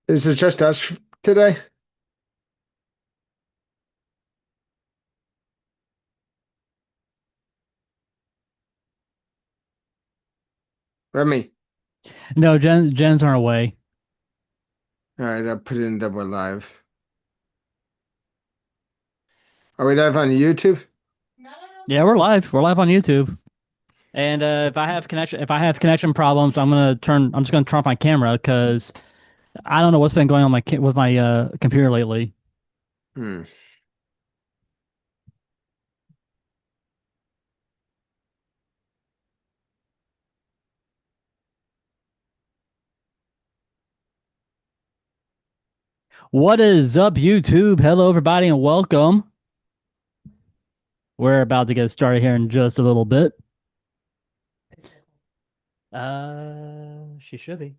Is it just us today? Remy. No, Jen's on her way. All right, I'll put it in that we're live. Are we live on YouTube? Yeah, we're live. We're live on YouTube. And if I have connection problems, I'm just gonna turn off my camera because I don't know what's been going on with my computer lately. Hmm. What is up, YouTube? Hello, everybody, and welcome. We're about to get started here in just a little bit. She should be.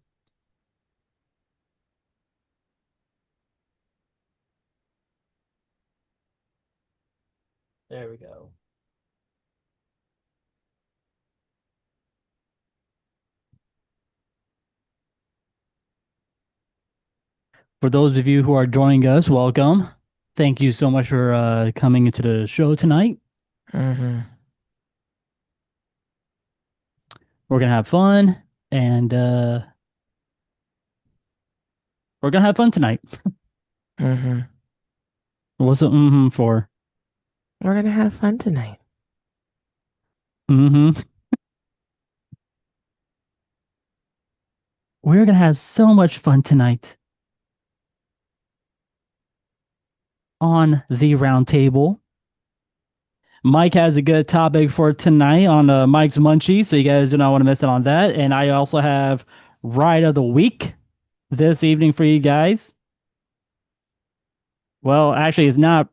There we go. For those of you who are joining us, welcome. Thank you so much for coming into the show tonight. Mm-hmm. We're gonna have fun, and we're gonna have fun tonight. Mm-hmm. What's the for? We're gonna have fun tonight. Mm-hmm. We're gonna have so much fun tonight on the round table. Mike has a good topic for tonight on Mike's Munchie, so you guys do not want to miss it on that. And I also have Ride of the Week this evening for you guys. Well, actually, it's not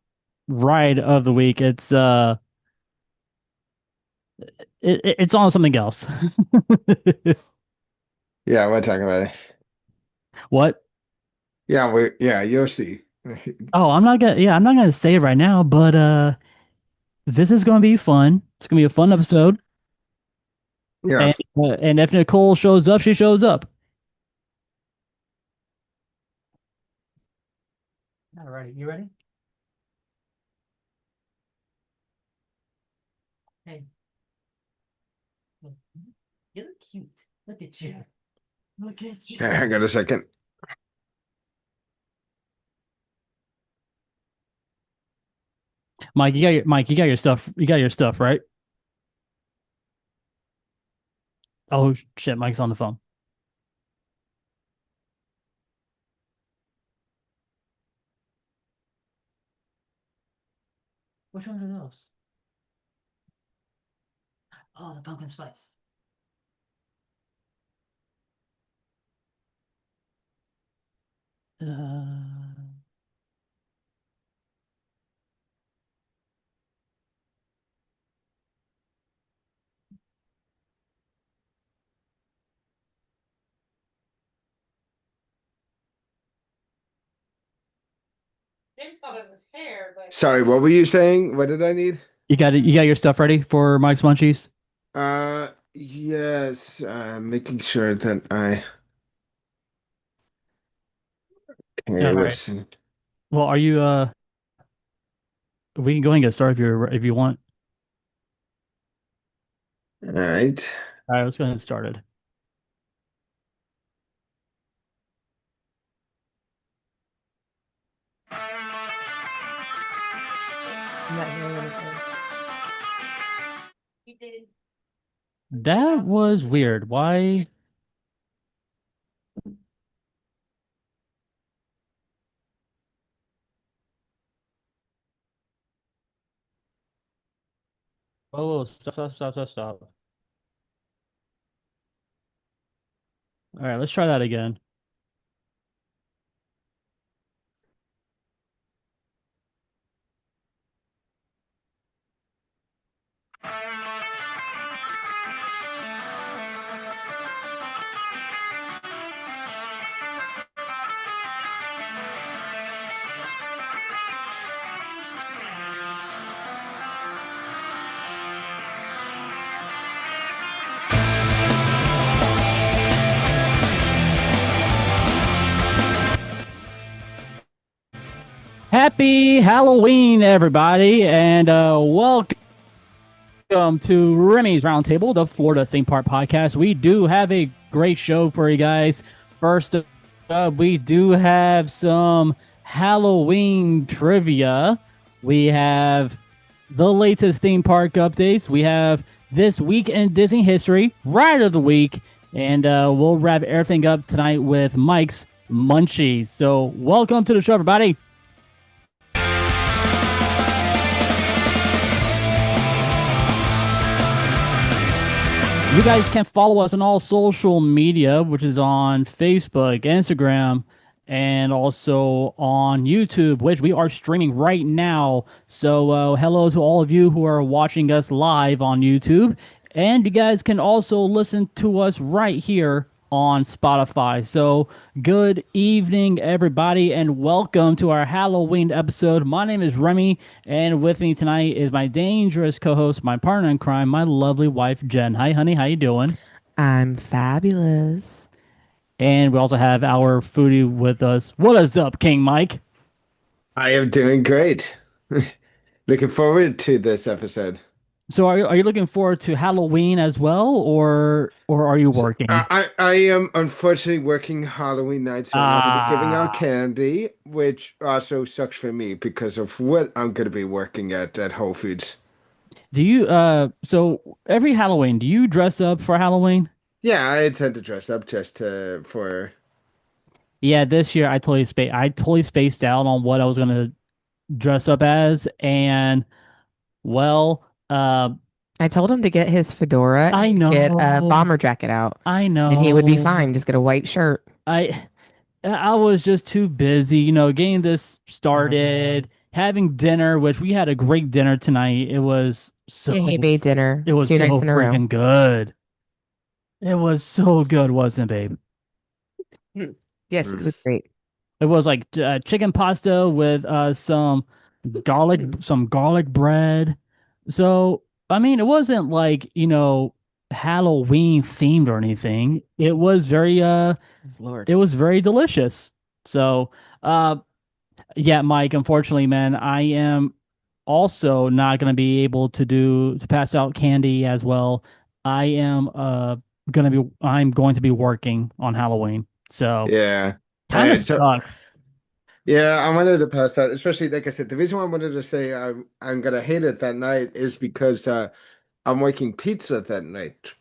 Ride of the Week. It's on something else. Yeah, we'll talk about it. What? Yeah, you'll see. Oh, I'm not gonna say it right now, but this is gonna be fun. It's gonna be a fun episode. Yeah. And if Nicole shows up, she shows up. All right, you ready? Hey, you look cute. Look at you. Look at you. Hang on a second. Mike, you got your stuff. You got your stuff, right? Oh shit, Mike's on the phone. Which ones are those? Oh, the pumpkin spice. Uh, Sorry, what were you saying? What did I need? you got it. You got your stuff ready for Mike's Munchies? Yes, making sure that I All can right. listen. Well, are you? We can go ahead and get started if you want. All right. All right, let's go ahead and get started. I'm not hearing anything. That was weird. Why? Oh, stop. All right, let's try that again. Happy Halloween, everybody, and welcome to Remy's Roundtable, the Florida theme park podcast. We do have a great show for you guys. First up, we do have some Halloween trivia. We have the latest theme park updates. We have this week in Disney history, Ride of the Week, and we'll wrap everything up tonight with Mike's Munchies. So welcome to the show, everybody. You guys can follow us on all social media, which is on Facebook, Instagram, and also on YouTube, which we are streaming right now. So hello to all of you who are watching us live on YouTube. And you guys can also listen to us right here on Spotify. So good evening, everybody, and welcome to our Halloween episode. My name is Remy, and with me tonight is my dangerous co-host, my partner in crime, my lovely wife, Jen. Hi, honey. How you doing? I'm fabulous. And we also have our foodie with us. What is up, King Mike? I am doing great. Looking forward to this episode. So are you looking forward to Halloween as well, or are you working? I am unfortunately working Halloween night, so I'm not going to be giving out candy, which also sucks for me because of what I'm going to be working at Whole Foods. Do you so every Halloween, do you dress up for Halloween? Yeah, I tend to dress up just for. Yeah, this year I totally spaced out on what I was gonna dress up as, and well, I told him to get his fedora I and know. get a bomber jacket out, I know, and he would be fine. Just get a white shirt. I was just too busy, getting this started, having dinner, which we had a great dinner tonight. It was so Yeah, he made dinner. it was 2 nights so in a row. freaking good. It was so good, wasn't it, babe? Yes, it was great. It was like chicken pasta with some garlic bread. So, I mean, it wasn't like, Halloween themed or anything. It was very Lord. it was very delicious. So, yeah, Mike, unfortunately, man, I am also not going to be able to pass out candy as well. I'm going to be working on Halloween. So, Yeah. kind of So sucks. yeah, I wanted to pass out, especially like I said, the reason why I wanted to say I'm gonna hate it that night is because I'm making pizza that night.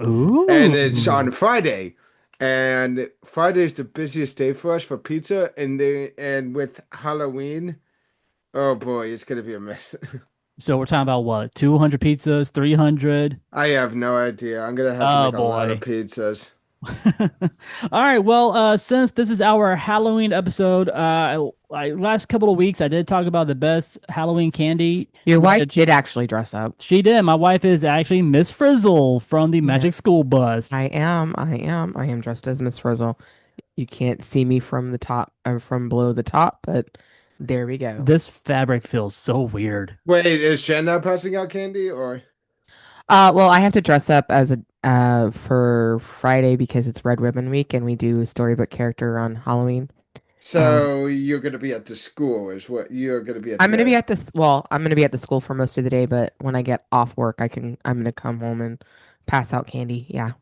Ooh. And it's on Friday. And Friday is the busiest day for us for pizza. And with Halloween, oh boy, it's gonna be a mess. So we're talking about what? 200 pizzas, 300? I have no idea. I'm gonna have to Oh make a lot of boy. pizzas. All right. Well, since this is our Halloween episode, last couple of weeks I did talk about the best Halloween candy. Your wife did actually dress up. She did. My wife is actually Miss Frizzle from the Magic School Bus. I am dressed as Miss Frizzle. You can't see me from the top or from below the top, but there we go. This fabric feels so weird. Wait, is Jen not passing out candy or? Well, I have to dress up as a for Friday because it's Red Ribbon Week and we do a storybook character on Halloween. So you're gonna be at the school is what you're gonna be at. I'm gonna be at this. Well, I'm gonna be at the school for most of the day, but when I get off work, I'm gonna come home and pass out candy. Yeah.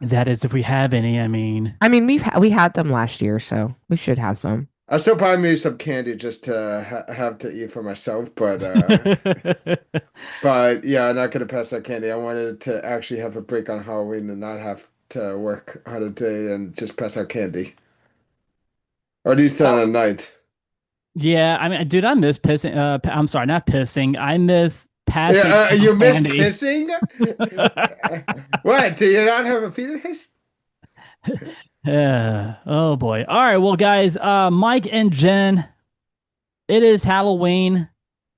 That is, if we have any. I mean, we had them last year, so we should have some. I'll still buy me some candy just to have to eat for myself, but but yeah, I'm not gonna pass out candy. I wanted to actually have a break on Halloween and not have to work on a day and just pass out candy. Or at least on a night. Yeah, I mean, dude, I miss pissing. I'm sorry, not pissing. I miss passing. Yeah, you miss candy. pissing? What? Do you not have a fetus? Yeah. Oh boy. All right. Well, guys, Mike and Jen, it is Halloween,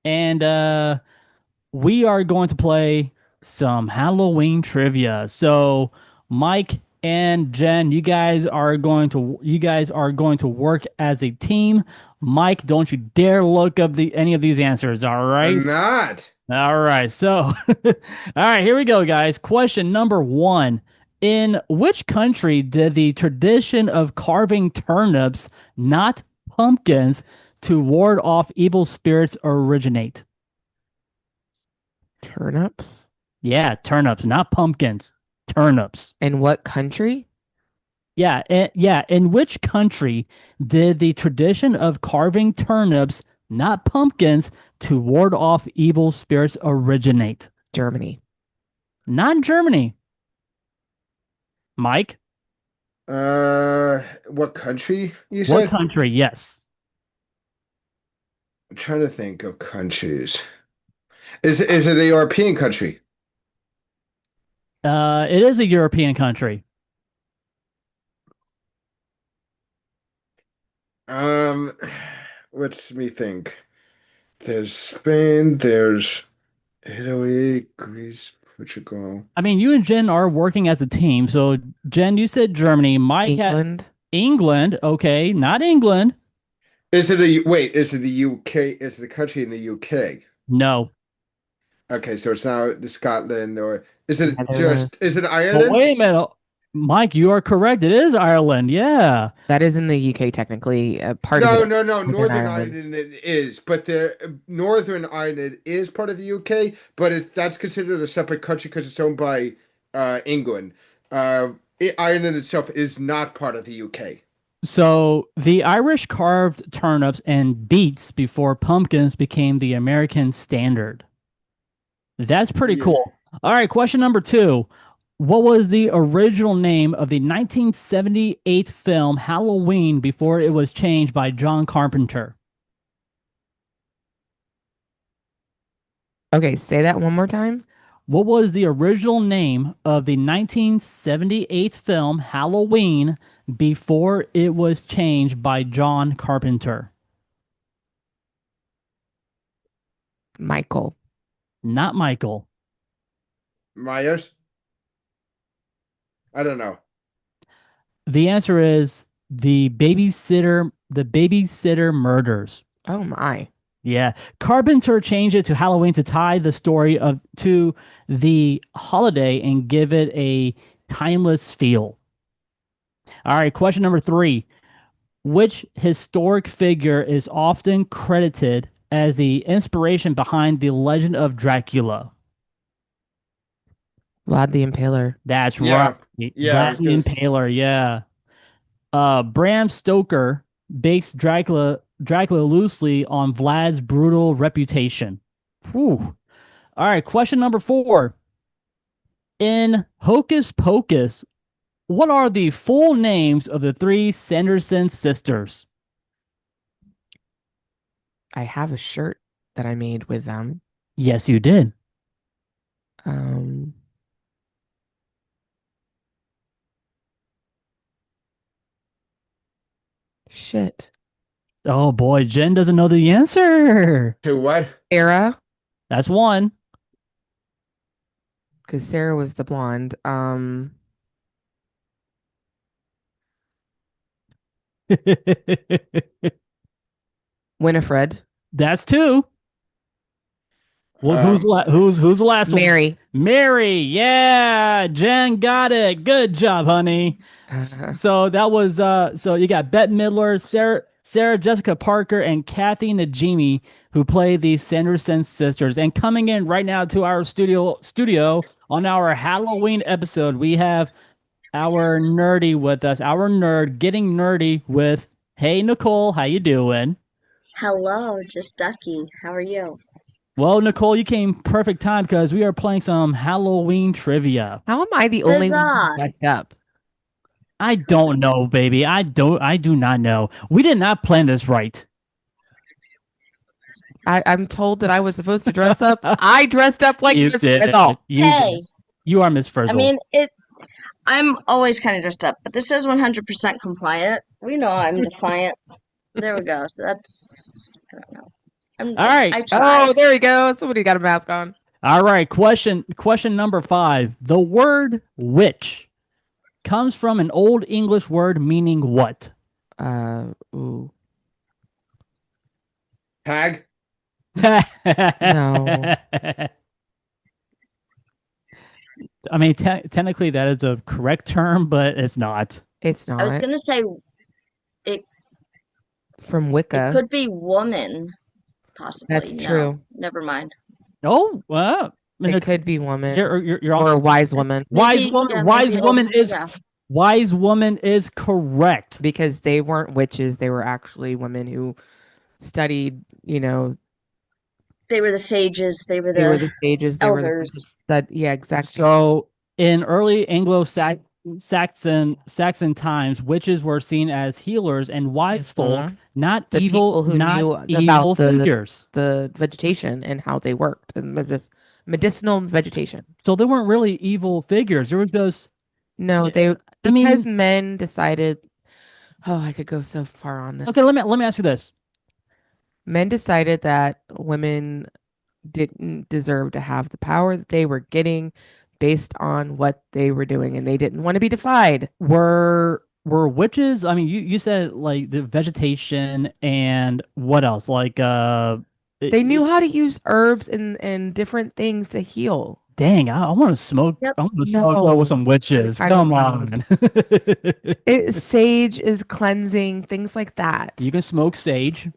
and we are going to play some Halloween trivia. So, Mike and Jen, you guys are going to work as a team. Mike, don't you dare look up any of these answers. All right. I'm not. All right. So, all right, here we go, guys. Question number 1. In which country did the tradition of carving turnips, not pumpkins, to ward off evil spirits originate? Turnips. Yeah, turnips, not pumpkins. Turnips. In what country? Yeah, yeah. In which country did the tradition of carving turnips, not pumpkins, to ward off evil spirits originate? Germany. Not in Germany. Mike, What country you what said? country? Yes. I'm trying to think of countries. Is it a European country? It is a European country. Um, let's me think. There's Spain, there's Italy, Greece, Portugal. I mean, you and Jen are working as a team. So, Jen, you said Germany. Mike had England. England. Okay, not England. Is it the UK? Is it the country in the UK? No. Okay, so it's not the Scotland or Netherlands. is it But Ireland? wait a minute. Mike, you are correct. It is Ireland. Yeah. That is in the UK technically. Part of No, it no, no. within Northern Ireland. Ireland it is, but the Northern Ireland is part of the UK, but that's considered a separate country because it's owned by England. Ireland itself is not part of the UK. So the Irish carved turnips and beets before pumpkins became the American standard. That's pretty Yeah. cool. All right, question number 2. What was the original name of the 1978 film Halloween before it was changed by John Carpenter? Okay, say that one more time. What was the original name of the 1978 film Halloween before it was changed by John Carpenter? Michael. Not Michael. Myers? I don't know. The answer is the babysitter murders. Oh my. Yeah, Carpenter changed it to Halloween to tie the story of to the holiday and give it a timeless feel. All right, question number 3. Which historic figure is often credited as the inspiration behind the legend of Dracula? Vlad the Impaler. That's right. Yeah. Yeah, I Vlad was the gonna Impaler, yeah. Bram Stoker based Dracula loosely on Vlad's brutal reputation. Whew. All right, question number 4. In Hocus Pocus, what are the full names of the 3 Sanderson sisters? I have a shirt that I made with them. Yes, you did. Um, shit. Oh boy, Jen doesn't know the answer. to what? Sarah, That's one. because Sarah was the blonde. Winifred. That's two. Well, Um, who's the last one? Mary. Mary. Yeah, Jen got it. Good job, honey. So that was so you got Bette Midler, Sarah Jessica Parker, and Kathy Najimy who play the Sanderson sisters. And coming in right now to our studio on our Halloween episode, we have our nerdy with us, our nerd getting nerdy with Hey Nicole, how you doing? Hello, just Ducky. How are you? Well, Nicole, you came perfect time because we are playing some Halloween trivia. How am I the only one Huzzah. who messed up? I don't know, baby. I do not know. We did not plan this right. I'm told that I was supposed to dress up. I dressed up like You Miss did. Frizzle. You Hey, did. You are Miss Frizzle. I mean, I'm always kind of dressed up, but this is 100% compliant. We know I'm defiant. There we go. So that's, I don't know. All right. I tried. Oh, there we go. Somebody got a mask on. All right. Question number 5. The word witch comes from an Old English word meaning what? Ooh. Hag? No. I mean, technically that is a correct term, but it's not. It's not. I was gonna say it. from It Wicca. could be woman, possibly. That's No, true. never mind. Oh, well, It could be woman you're or on. a wise woman Wise Maybe, woman. yeah, Wise maybe. woman is. Yeah, Wise woman is correct. because they weren't witches. They were actually women who studied, they were the sages. They were they were the the sages. They were the ones elders. that yeah, exactly. So in early Anglo-Saxon times, witches were seen as healers and wise folk, Mhm. not The evil, people who not knew evil about the figures. vegetation and how they worked, and was just medicinal vegetation. So they weren't really evil figures. They were just. No, Yeah, they I mean, because men decided. Oh, I could go so far on this. okay. Let me ask you this. Men decided that women didn't deserve to have the power that they were getting based on what they were doing, and they didn't want to be defied. Were witches? I mean, you said like the vegetation and what else? Like They knew how to use herbs and different things to heal. dang, I want to smoke. Yep. I want to smoke with some witches. I Come don't on. Sage is cleansing, things like that. You can smoke sage.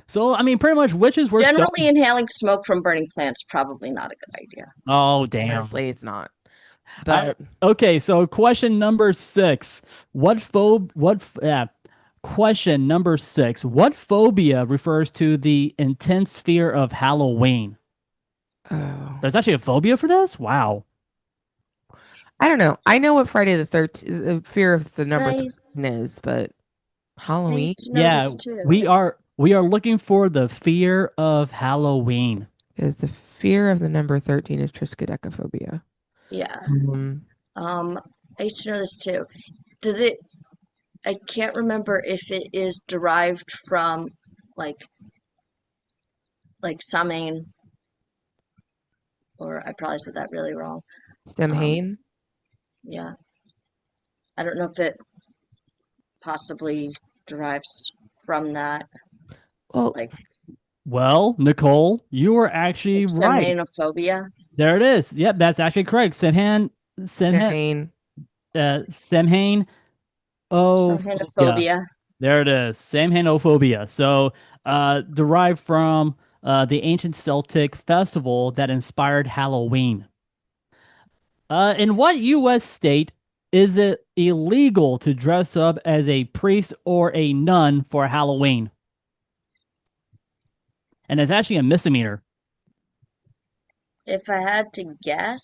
So I mean, pretty much witches were Generally, inhaling smoke from burning plants probably not a good idea. Oh damn. Honestly, it's not. But Okay, so question number 6. Question number 6. What phobia refers to the intense fear of Halloween? There's actually a phobia for this? Wow. I don't know. I know what Friday the 13th, the fear of the number Nice. 13 is, but I Halloween used to know Yeah, this too. we are looking for the fear of Halloween. is the fear of the number 13 is triskaidekaphobia. Yeah. I used to know this too. Does it? I can't remember if it is derived from like Samhain, or I probably said that really wrong. Samhain. Yeah. I don't know if it possibly derives from that, Well, like Well, Nicole, you were actually right. Samhainophobia. There it is. Yep, that's actually correct. Samhain. Samhain. Samhain. Oh, yeah. Samhainophobia. There it is. Samhainophobia. So, derived from the ancient Celtic festival that inspired Halloween. In what U.S. state is it illegal to dress up as a priest or a nun for Halloween? And it's actually a misdemeanor. If I had to guess,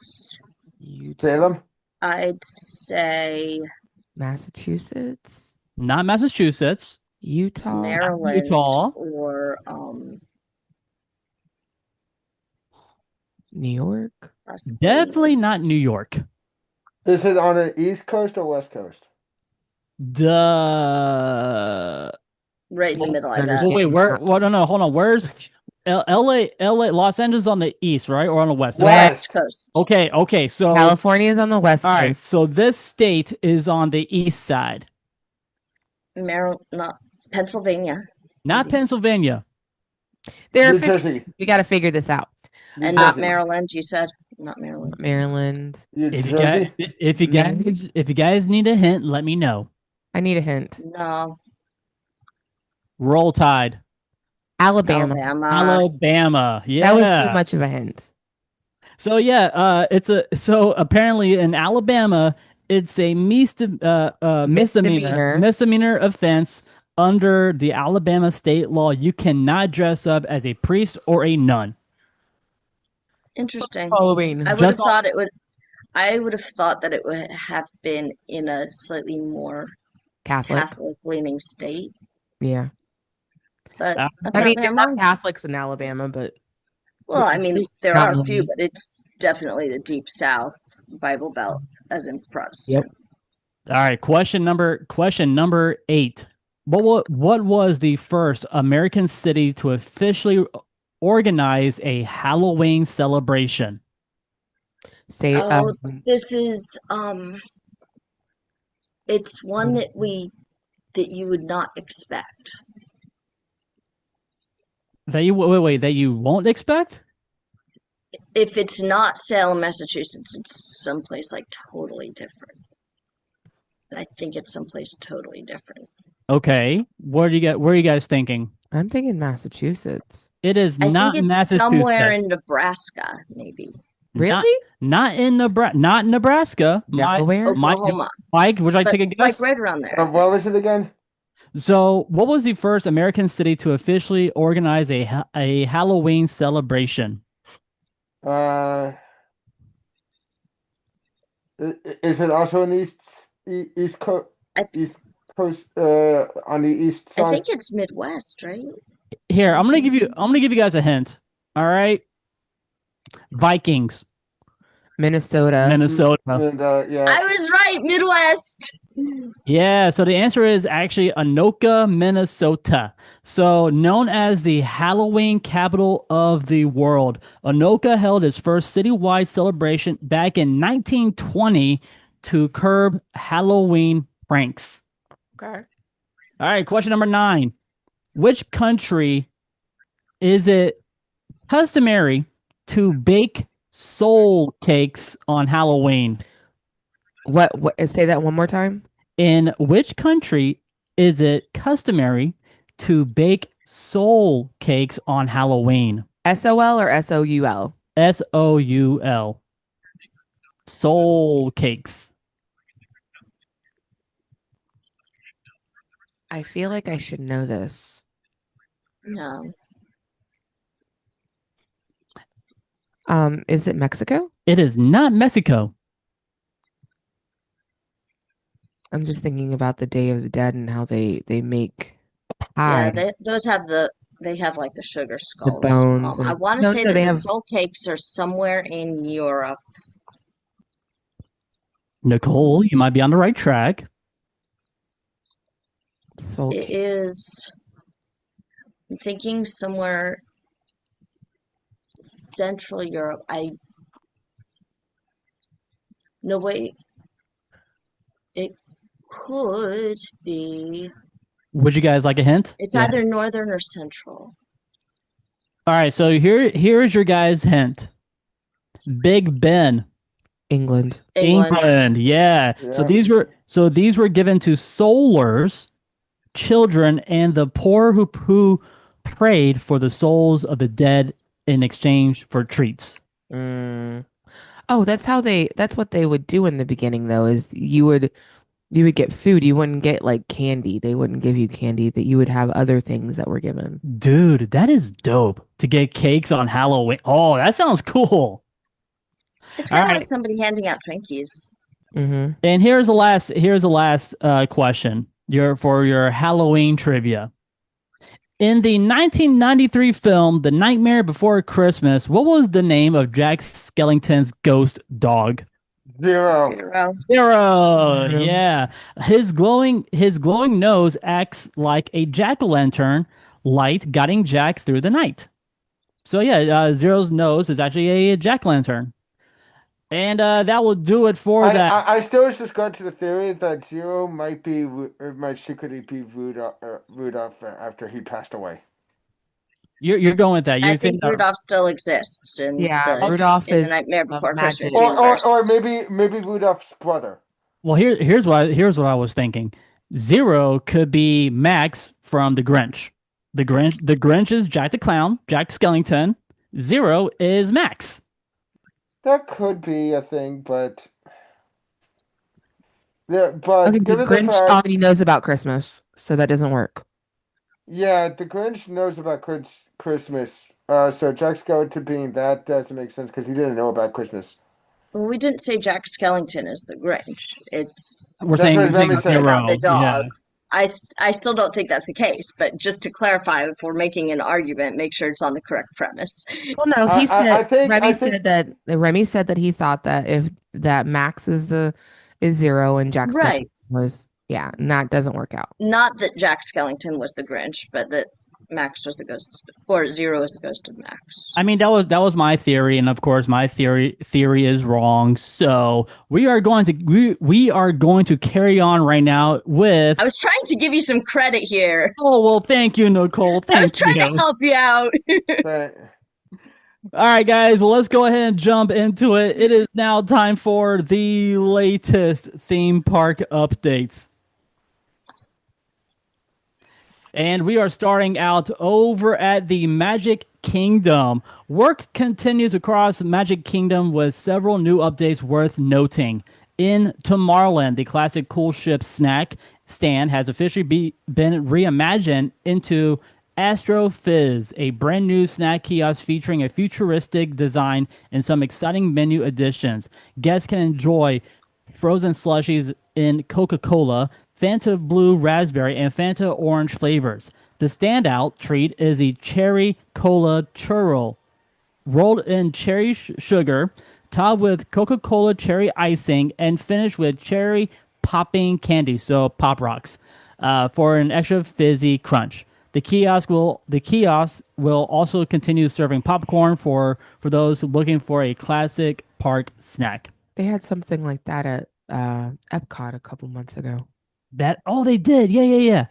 Salem? I'd say Massachusetts, Not Massachusetts. Utah, Maryland Utah. or New York. possibly Definitely not New York. Is it on the East Coast or West Coast? The right in the middle, I bet. Understand. wait, where? What? No, hold on. Where's L.A. Los Angeles on the east, right, or on the west? West Coast. Okay. So California is on the west all right. coast. So this state is on the east side, Maryland, not Pennsylvania. not Pennsylvania. There are New 50 Jersey. We got to figure this out. New And not Jersey. Maryland, you said? Not Maryland. Maryland. New If you Jersey. guys, if you guys need a hint, let me know. I need a hint. No. Roll Tide, Alabama. Alabama. Yeah. That was too much of a hint. So yeah, so apparently in Alabama, it's a misdemeanor offense under the Alabama state law. You cannot dress up as a priest or a nun. Interesting. Halloween. I would have thought it would. I would have thought that it would have been in a slightly more Catholic. Catholic-leaning state, Yeah. but I mean, apparently there I'm are wrong. Catholics in Alabama, but Well, I mean, there Not are a few, really. but it's definitely the Deep South Bible Belt, as in Protestant. All right, question number 8. What was the first American city to officially organize a Halloween celebration? say Oh, this is it's one that you would not expect. That you that you won't expect? If it's not Salem, Massachusetts, it's someplace like totally different. I think it's someplace totally different. Okay. Where are you guys thinking? I'm thinking Massachusetts. It is I think not it's somewhere in Massachusetts. Nebraska, maybe. Really? Not in Nebraska. Not Nebraska. Delaware? Oklahoma. Mike, would you like to But take a like guess? right around there. What was it again? So, what was the first American city to officially organize a Halloween celebration? Uh, is it also in East Coast? I, th- East Coast, on the east I side. think it's Midwest, right? Here, I'm gonna give you guys a hint. All right, Vikings, Minnesota. Minnesota. And yeah, I was right, Midwest. Yeah, so the answer is actually Anoka, Minnesota. So, known as the Halloween capital of the world, Anoka held its first citywide celebration back in 1920 to curb Halloween pranks. Okay. All right, question number 9. Which country is it customary to bake soul cakes on Halloween? What? Say that one more time. In which country is it customary to bake soul cakes on Halloween? SOL or SOUL? SOUL. Soul cakes. I feel like I should know this. No. Is it Mexico? It is not Mexico. I'm just thinking about the Day of the Dead and how they make Yeah, pie. they have like the sugar skulls. bones I and- want to No, say no, that they the have- soul cakes are somewhere in Europe. Nicole, you might be on the right track. Soul It cake. is. I'm thinking somewhere Central Europe. No, wait. It could be. Would you guys like a hint? It's Yeah. either northern or central. All right, so here's your guys' hint. Big Ben. England. England. Yeah. So Yeah. these were given to solars, children, and the poor who prayed for the souls of the dead in exchange for treats. Oh, that's what they would do in the beginning though, is you would get food. You wouldn't get like candy. They wouldn't give you candy, that you would have other things that were given. Dude, that is dope to get cakes on Halloween. Oh, that sounds cool. It's kind of Alright. like somebody handing out Twinkies. Mm-hmm. And here's the last question. For your Halloween trivia. In the 1993 film The Nightmare Before Christmas, what was the name of Jack Skellington's ghost dog? Zero. Zero. Mhm. Yeah. His glowing nose acts like a jack-o'-lantern light guiding Jack through the night. So yeah, Zero's nose is actually a jack-o'-lantern. And that will do it for that. I still subscribe to the theory that Zero might secretly be Rudolph after he passed away. You're going with that. You're I saying think that- Rudolph still exists in Rudolph in the is Nightmare of Before magic. Christmas universe. Or maybe Rudolph's brother. Well, here's what I was thinking. Zero could be Max from The Grinch. The Grinch is Jack the Clown, Jack Skellington. Zero is Max. That could be a thing, but yeah, but Okay, the given the Grinch fact, already knows about Christmas, so that doesn't work. yeah, the Grinch knows about Christmas. So Jack Skellington being that doesn't make sense because he didn't know about Christmas. Well, we didn't say Jack Skellington is the Grinch. We're That's saying what Remy said. Zero. About the dog. Yeah. I still don't think that's the case, but just to clarify, if we're making an argument, make sure it's on the correct premise. Well, no, he I said think- Remy I think- said that Remy said that he thought that if that Max is Zero and Jack Right. Skellington was and that doesn't work out. Not that Jack Skellington was the Grinch, but that Max was the ghost, or Zero is the ghost of Max. I mean, that was my theory, and of course, my theory is wrong. So we are going to carry on right now with. I was trying to give you some credit here. Oh well, thank you, Nicole. I was Thank trying you. to help you out. But All right, guys. Well, let's go ahead and jump into it. It is now time for the latest theme park updates. And we are starting out over at the Magic Kingdom. Work continues across Magic Kingdom with several new updates worth noting. In Tomorrowland, the classic Cool Ship snack stand has officially been reimagined into Astro Fizz, a brand new snack kiosk featuring a futuristic design and some exciting menu additions. Guests can enjoy frozen slushies in Coca-Cola, Fanta Blue Raspberry, and Fanta Orange flavors. The standout treat is the Cherry Cola Churro, rolled in cherry sugar, topped with Coca-Cola cherry icing, and finished with cherry popping candy, so Pop Rocks, for an extra fizzy crunch. The kiosk will also continue serving popcorn for those looking for a classic park snack. They had something like that at Epcot a couple months ago. They did. Yeah.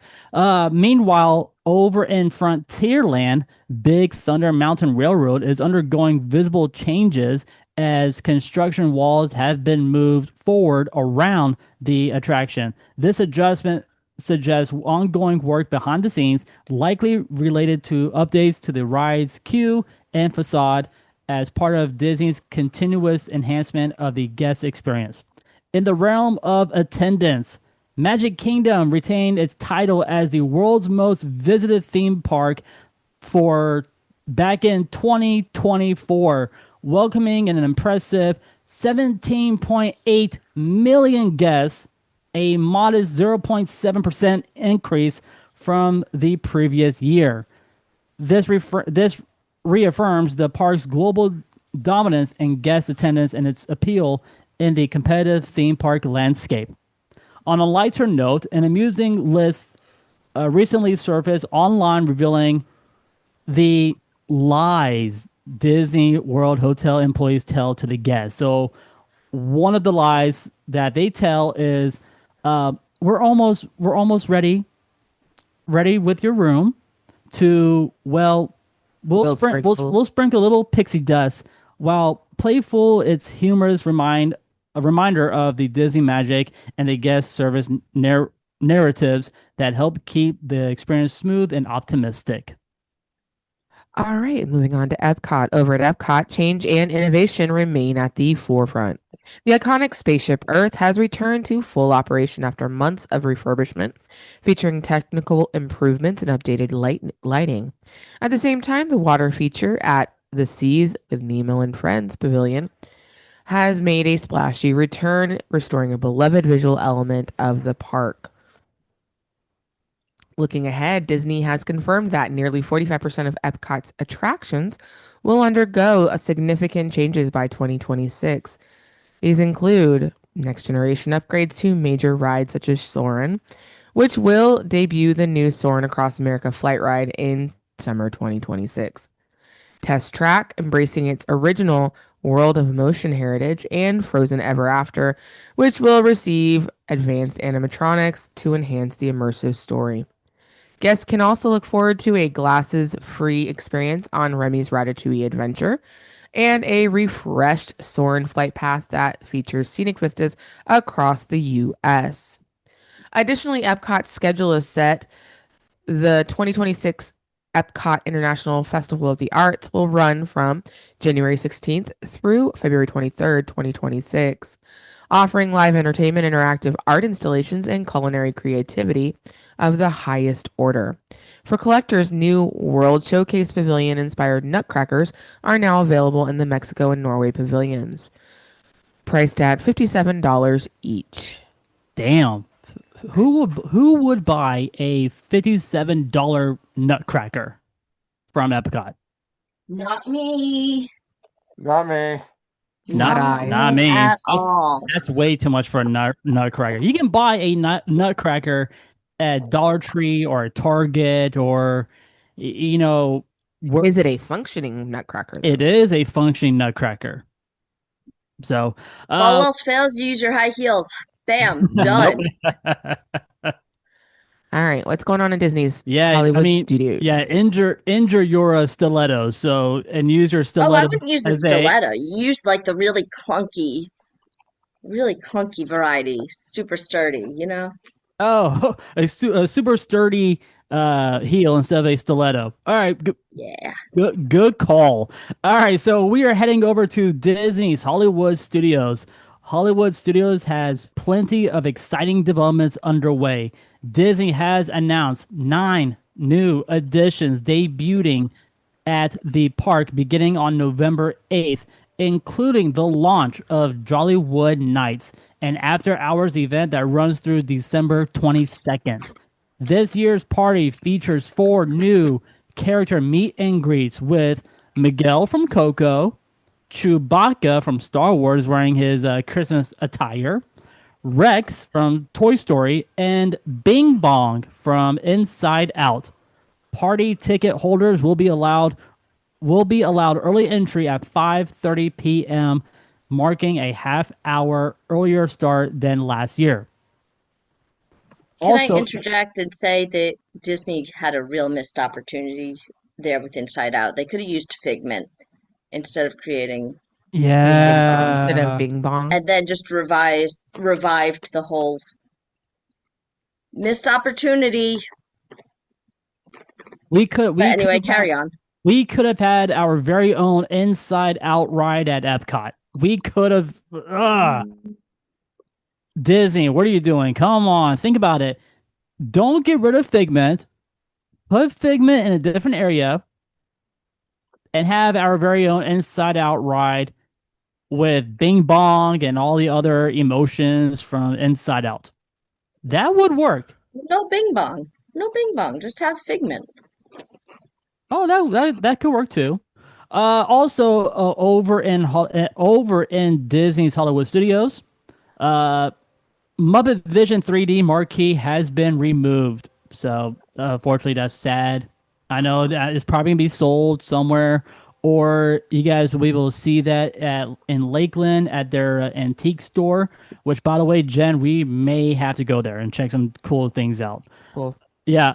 Meanwhile, over in Frontierland, Big Thunder Mountain Railroad is undergoing visible changes as construction walls have been moved forward around the attraction. This adjustment suggests ongoing work behind the scenes, likely related to updates to the ride's queue and facade as part of Disney's continuous enhancement of the guest experience. In the realm of attendance, Magic Kingdom retained its title as the world's most visited theme park for back in 2024, welcoming an impressive 17.8 million guests, a modest 0.7% increase from the previous year. This reaffirms the park's global dominance in guest attendance and its appeal in the competitive theme park landscape. On a lighter note, an amusing list recently surfaced online revealing the lies Disney World hotel employees tell to the guests. So one of the lies that they tell is, we're almost ready with your room to, well, we'll sprinkle a little pixie dust. While playful, it's humorous a reminder of the Disney magic and the guest service narratives that help keep the experience smooth and optimistic. All right, moving on to Epcot. Over at Epcot, change and innovation remain at the forefront. The iconic spaceship Earth has returned to full operation after months of refurbishment, featuring technical improvements and updated lighting. At the same time, the water feature at the Seas with Nemo and Friends Pavilion has made a splashy return, restoring a beloved visual element of the park. Looking ahead, Disney has confirmed that nearly 45% of Epcot's attractions will undergo a significant changes by 2026. These include next generation upgrades to major rides such as Soarin', which will debut the new Soarin' Across America flight ride in summer 2026. Test Track, embracing its original World of Motion heritage, and Frozen Ever After, which will receive advanced animatronics to enhance the immersive story. Guests can also look forward to a glasses-free experience on Remy's Ratatouille Adventure and a refreshed Soarin' flight path that features scenic vistas across the U.S. Additionally, Epcot's schedule is set. The 2026 Epcot International Festival of the Arts will run from January 16th through February 23rd, 2026, offering live entertainment, interactive art installations, and culinary creativity of the highest order. For collectors, new World Showcase Pavilion inspired nutcrackers are now available in the Mexico and Norway pavilions, priced at $57 each. Damn. Who would buy a $57 nutcracker from Epcot? Not me. Not me. Not me. At all. That's way too much for a nutcracker. You can buy a nutcracker at Dollar Tree or a Target or, you know. Is it a functioning nutcracker, though? It is a functioning nutcracker. So, all else fails, you use your high heels. Bam, done. All right, what's going on in Disney's Hollywood? Studio? Injure your stilettos. So and use your stiletto. Oh, I wouldn't use a stiletto. You use like the really clunky variety, super sturdy. You know. Oh, a super sturdy heel instead of a stiletto. All right, Yeah. good call. All right, so we are heading over to Disney's Hollywood Studios. Hollywood Studios has plenty of exciting developments underway. Disney has announced 9 new additions debuting at the park beginning on November 8th, including the launch of Jollywood Nights, an after hours event that runs through December 22nd. This year's party features 4 new character meet and greets with Miguel from Coco, Chewbacca from Star Wars wearing his Christmas attire, Rex from Toy Story, and Bing Bong from Inside Out. Party ticket holders will be allowed early entry at 5:30 p.m., marking a half-hour earlier start than last year. Can I Also, interject and say that Disney had a real missed opportunity there with Inside Out? They could have used Figment instead of creating Bing Bong, Instead of yeah, Bing Bong. and then just revived the whole missed opportunity. we could But we could anyway, have had carry on. we could have had our very own Inside Out ride at Epcot. We could have. Disney, what are you doing? Come on, think about it. Don't get rid of Figment. Put Figment in a different area and have our very own Inside Out ride with Bing Bong and all the other emotions from Inside Out. That would work. No Bing Bong. No Bing Bong. Just have Figment. Oh, that could work too. Also, over in Disney's Hollywood Studios, Muppet Vision 3D marquee has been removed. So, fortunately, that's sad. I know that it's probably gonna be sold somewhere, or you guys will be able to see that in Lakeland at their antique store. Which, by the way, Jen, we may have to go there and check some cool things out. Cool. Yeah.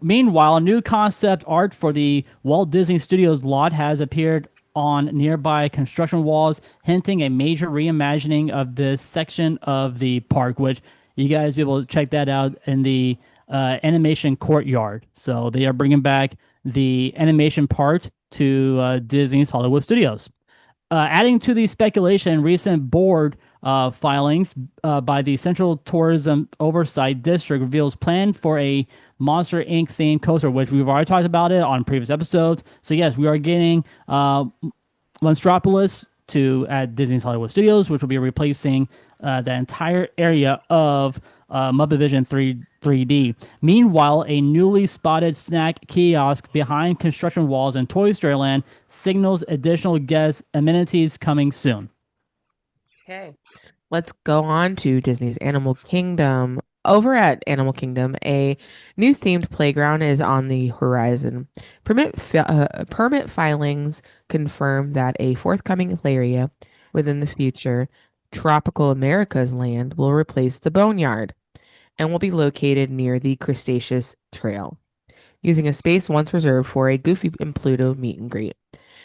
Meanwhile, new concept art for the Walt Disney Studios lot has appeared on nearby construction walls, hinting a major reimagining of this section of the park. Which you guys be able to check that out in the animation courtyard. So they are bringing back the animation part to Disney's Hollywood Studios. Adding to the speculation, recent board filings by the Central Tourism Oversight District reveals plan for a Monster Inc. themed coaster, which we've already talked about it on previous episodes. So yes, we are getting Monstropolis at Disney's Hollywood Studios, which will be replacing the entire area of Muppet Vision 3D. Meanwhile, a newly spotted snack kiosk behind construction walls in Toy Story Land signals additional guest amenities coming soon. Okay. Let's go on to Disney's Animal Kingdom. Over at Animal Kingdom, a new themed playground is on the horizon. Permit filings confirm that a forthcoming play area within the future Tropical America's Land will replace the Boneyard and will be located near the Cretaceous Trail, using a space once reserved for a Goofy and Pluto meet and greet.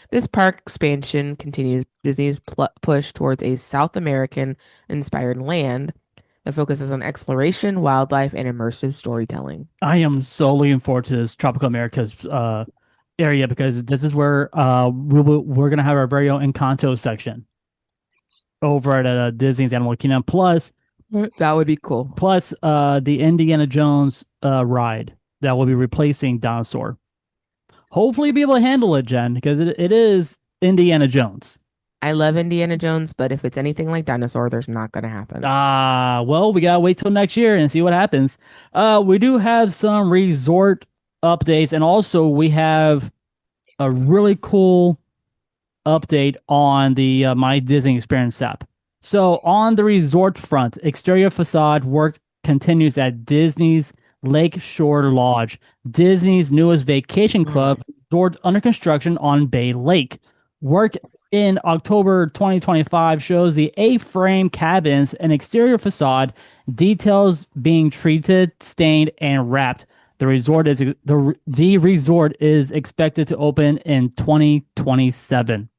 This park expansion continues Disney's push towards a South American-inspired land that focuses on exploration, wildlife, and immersive storytelling. I am so looking forward to this Tropical America's area because this is where we're gonna have our very own Encanto section over at Disney's Animal Kingdom. Plus, that would be cool. Plus, the Indiana Jones ride that will be replacing Dinosaur. Hopefully, be able to handle it, Jen, because it is Indiana Jones. I love Indiana Jones, but if it's anything like Dinosaur, there's not going to happen. Well, we gotta wait till next year and see what happens. We do have some resort updates, and also we have a really cool update on the My Disney Experience app. So on the resort front, exterior facade work continues at Disney's Lakeshore Lodge, Disney's newest vacation club, resort under construction on Bay Lake. Work in October 2025 shows the A-frame cabins and exterior facade details being treated, stained, and wrapped. The resort is expected to open in 2027.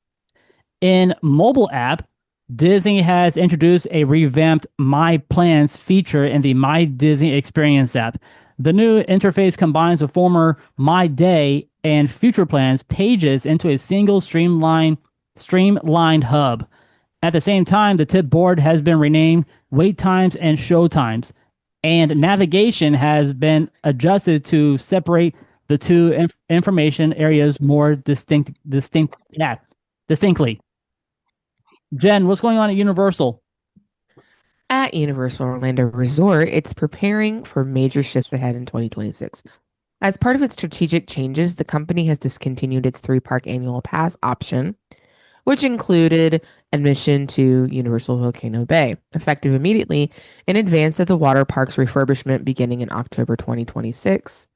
In mobile app, Disney has introduced a revamped My Plans feature in the My Disney Experience app. The new interface combines the former My Day and Future Plans pages into a single streamlined hub. At the same time, the tip board has been renamed Wait Times and Show Times, and navigation has been adjusted to separate the two information areas more distinctly. Jen, what's going on at Universal? At Universal Orlando Resort, it's preparing for major shifts ahead in 2026. As part of its strategic changes, the company has discontinued its 3-park annual pass option, which included admission to Universal Volcano Bay, effective immediately in advance of the water park's refurbishment beginning in October 2026,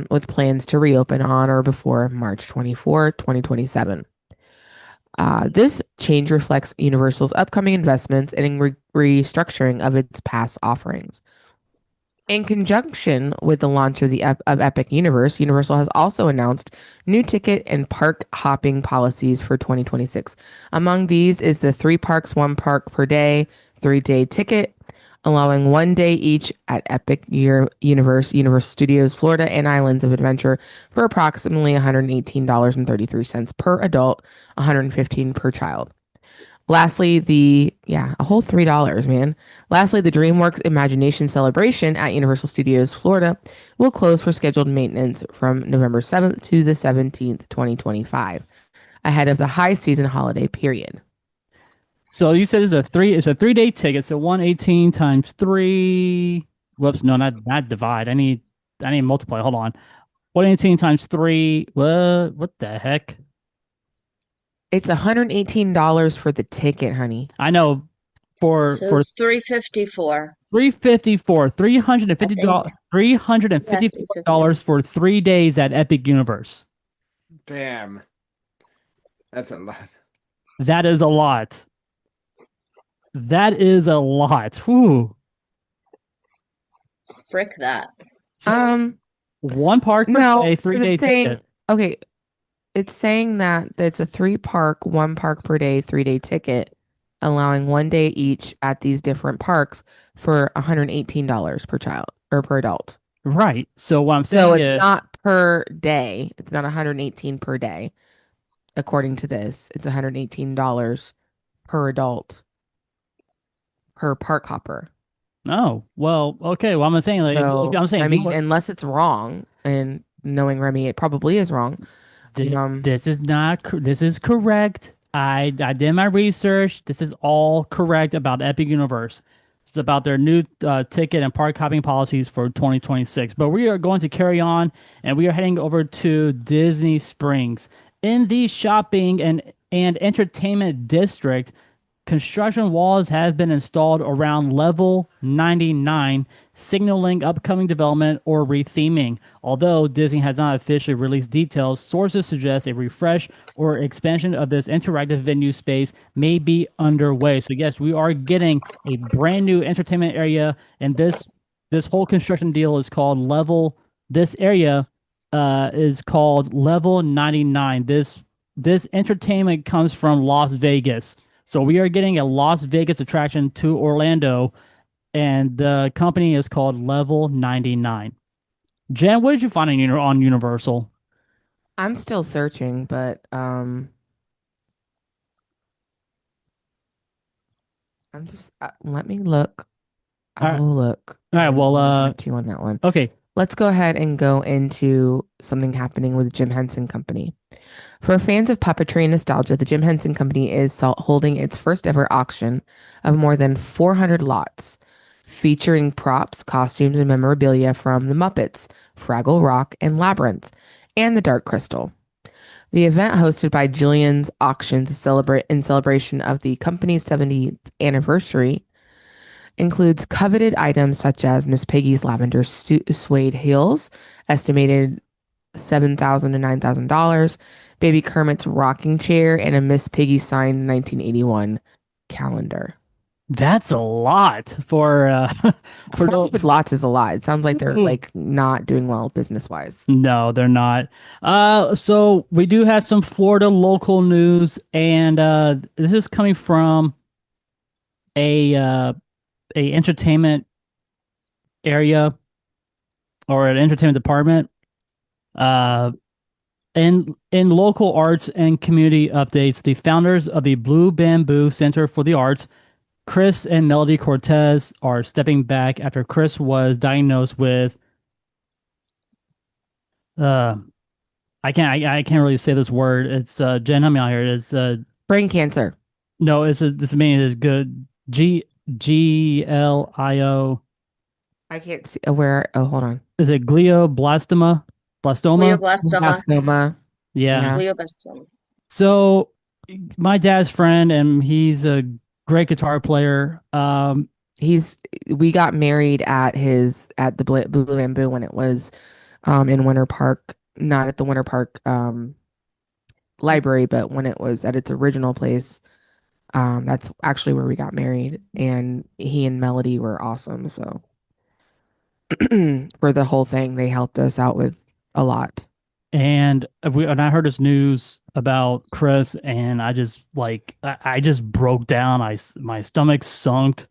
with plans to reopen on or before March 24, 2027. This change reflects Universal's upcoming investments and restructuring of its pass offerings. In conjunction with the launch of Epic Universe, Universal has also announced new ticket and park hopping policies for 2026. Among these is the 3 parks, 1 park per day, 3-day ticket, allowing 1 day each at Epic Universal Studios, Florida, and Islands of Adventure for approximately $118.33 per adult, $115 per child. Lastly, a whole $3, man. Lastly, the DreamWorks Imagination Celebration at Universal Studios Florida will close for scheduled maintenance from November 7th to the 17th, 2025, ahead of the high season holiday period. So you said it's a 3-day ticket, so 118 times 3. Whoops, no, not divide. I need multiply. Hold on. 118 times 3. What the heck? It's $118 for the ticket, honey. I know for $354. $354 $354 for 3 days at Epic Universe. Damn. That's a lot. That is a lot. That is a lot. Whew. Frick that. So, 1 park per day, 3-day ticket. Okay. It's saying that it's a 3-park, 1 park per day, 3-day ticket, allowing 1 day each at these different parks for $118 per child or per adult. Right. So what I'm saying it's not per day. It's not $118 per day. According to this, it's $118 per adult per park hopper. Oh, well, okay. Well, I'm saying unless it's wrong, and knowing Remy, it probably is wrong. This is correct. I did my research. This is all correct about Epic Universe. It's about their new ticket and park hopping policies for 2026. But we are going to carry on, and we are heading over to Disney Springs. In the shopping and entertainment district, construction walls have been installed around level 99, signaling upcoming development or retheming. Although Disney has not officially released details, sources suggest a refresh or expansion of this interactive venue space may be underway. So yes, we are getting a brand new entertainment area, and this whole construction deal is called level. This area is called level 99. This entertainment comes from Las Vegas. So we are getting a Las Vegas attraction to Orlando, and the company is called Level 99. Jen, what did you find on Universal? I'm still searching, but I'm just let me look. I'll look. All right. Well, to you on that one. Okay. Let's go ahead and go into something happening with Jim Henson Company. For fans of puppetry and nostalgia, the Jim Henson Company is holding its first ever auction of more than 400 lots, featuring props, costumes, and memorabilia from The Muppets, Fraggle Rock, and Labyrinth, and The Dark Crystal. The event, hosted by Jillian's Auctions in celebration of the company's 70th anniversary, includes coveted items such as Miss Piggy's lavender suede heels, estimated $7,000 to $9,000, Baby Kermit's rocking chair, and a Miss Piggy signed 1981 calendar. That's a lot for lots is a lot. It sounds like they're like not doing well business wise. No, they're not. So we do have some Florida local news, and this is coming from a entertainment area or an entertainment department. Uh, in local arts and community updates, the founders of the Blue Bamboo Center for the Arts, Chris and Melody Cortez, are stepping back after Chris was diagnosed with uh I can't really say this word. It's Jen, help me out here. It's Brain cancer. no, this meaning is good. Glio. I can't see where. Oh, hold on. Is it glioblastoma? Blastoma? Glioblastoma. Glioblastoma. Yeah. Yeah. Glioblastoma. So my dad's friend, and he's a great guitar player. We got married at the Blue Bamboo when it was in Winter Park, not at the Winter Park library, but when it was at its original place. That's actually where we got married, and he and Melody were awesome. So for the whole thing, they helped us out with a lot. And I heard this news about Chris, and I just I just broke down. My stomach sunk.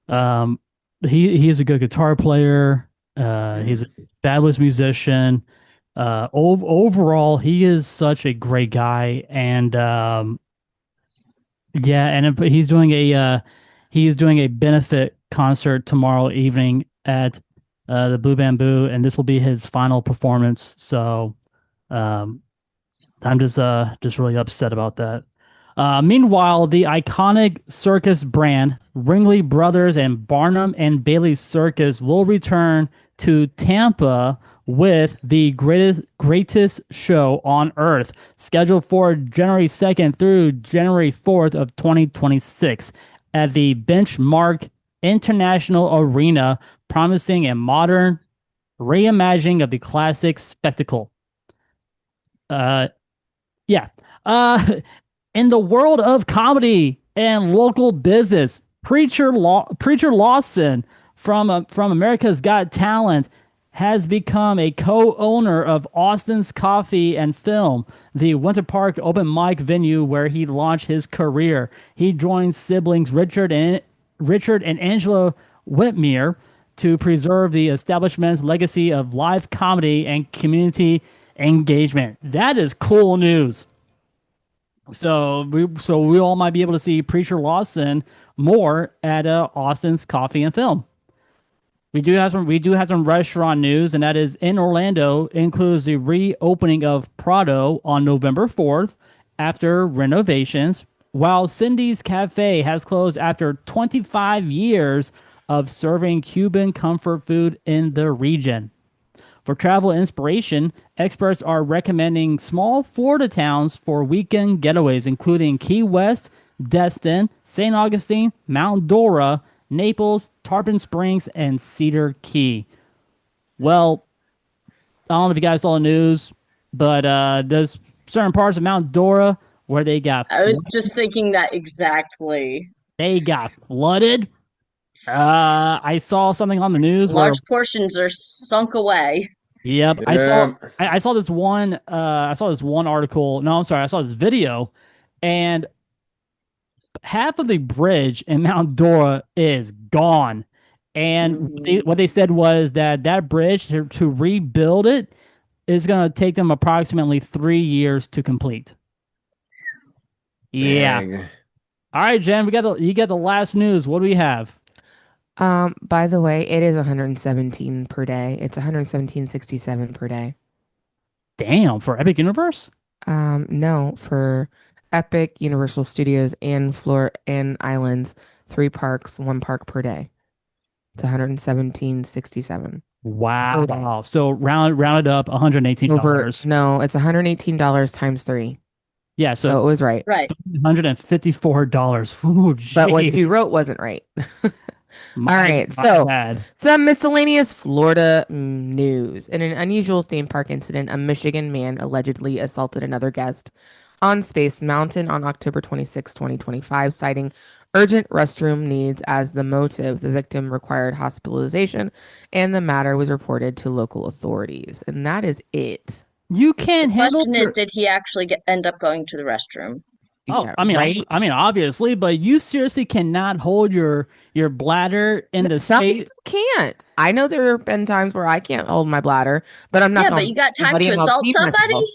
Um, he is a good guitar player. He's a fabulous musician. Overall, he is such a great guy, and yeah, and he's doing a benefit concert tomorrow evening at the Blue Bamboo, and this will be his final performance. So, um, I'm just really upset about that. Meanwhile, the iconic circus brand Ringley Brothers and Barnum and Bailey Circus will return to Tampa with the greatest show on earth, scheduled for January 2nd through January 4th of 2026 at the Benchmark International Arena, promising a modern reimagining of the classic spectacle. Yeah. Uh, in the world of comedy and local business, Preacher Lawson from America's Got Talent has become a co-owner of Austin's Coffee and Film, the Winter Park open mic venue where he launched his career. He joined siblings Richard and Angela Whitmere to preserve the establishment's legacy of live comedy and community engagement. That is cool news. So we all might be able to see Preacher Lawson more at Austin's Coffee and Film. We do have some restaurant news, and that is in Orlando includes the reopening of Prado on November 4th after renovations, while Cindy's Cafe has closed after 25 years of serving Cuban comfort food in the region. For travel inspiration, experts are recommending small Florida towns for weekend getaways, including Key West, Destin, St. Augustine, Mount Dora, Naples, Tarpon Springs, and Cedar Key. Well, I don't know if you guys saw the news, but there's certain parts of Mount Dora where I was just thinking that exactly. They got flooded. I saw something on the news where Large portions are sunk away. Yep, Yeah. I saw this one article. No, I'm sorry, I saw this video, and half of the bridge in Mount Dora is gone. And what they said was that bridge to rebuild it is going to take them approximately 3 years to complete. Yeah. Dang. All right, Jen, you got the last news. What do we have? By the way, it is 117 per day. It's 117.67 per day. Damn, for Epic Universe? No, for Epic, Universal Studios, and Islands, 3 parks, 1 park per day. It's 117.67. Wow. So rounded up $118. No, it's $118 times 3. Yeah, so it was right. Right. $154. Ooh, but what you wrote wasn't right. All right, so some miscellaneous Florida news. In an unusual theme park incident, a Michigan man allegedly assaulted another guest on Space Mountain on October 26, 2025, citing urgent restroom needs as the motive. The victim required hospitalization, and the matter was reported to local authorities. And that is it. You can't handle. The question is, did he actually end up going to the restroom? Oh, Yeah, right. I mean, obviously, but you seriously cannot hold your bladder in the Some space. people can't. I know there have been times where I can't hold my bladder, but I'm not Yeah, going but to you got time anybody to and I'll assault pee myself. somebody?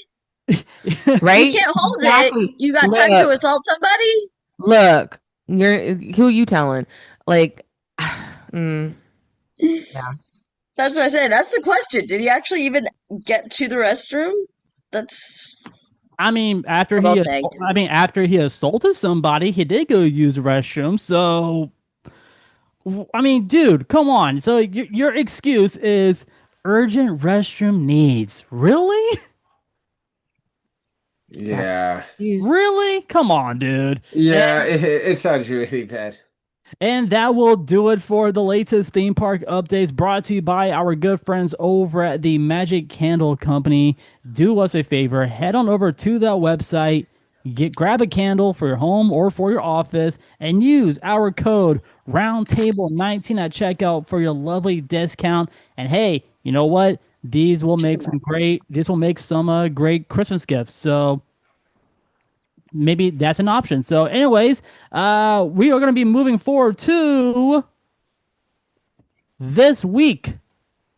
You Right? can't hold it. Exactly. You got time to Look, assault somebody? look. Who you telling? Like, mm, yeah. That's what I say. That's the question. Did he actually even get to the restroom? That's I mean, after I he, both think. after he assaulted somebody, he did go use the restroom. So, I mean, dude, come on. So your excuse is urgent restroom needs. Really? That's Yeah. Really? Come on, dude. Yeah, it sounds really bad. And that will do it for the latest theme park updates brought to you by our good friends over at the Magic Candle Company. Do us a favor, head on over to that website, grab a candle for your home or for your office, and use our code Roundtable19 at checkout for your lovely discount. And hey, you know what? This will make some great Christmas gifts. So maybe that's an option. So, anyways, we are going to be moving forward to this week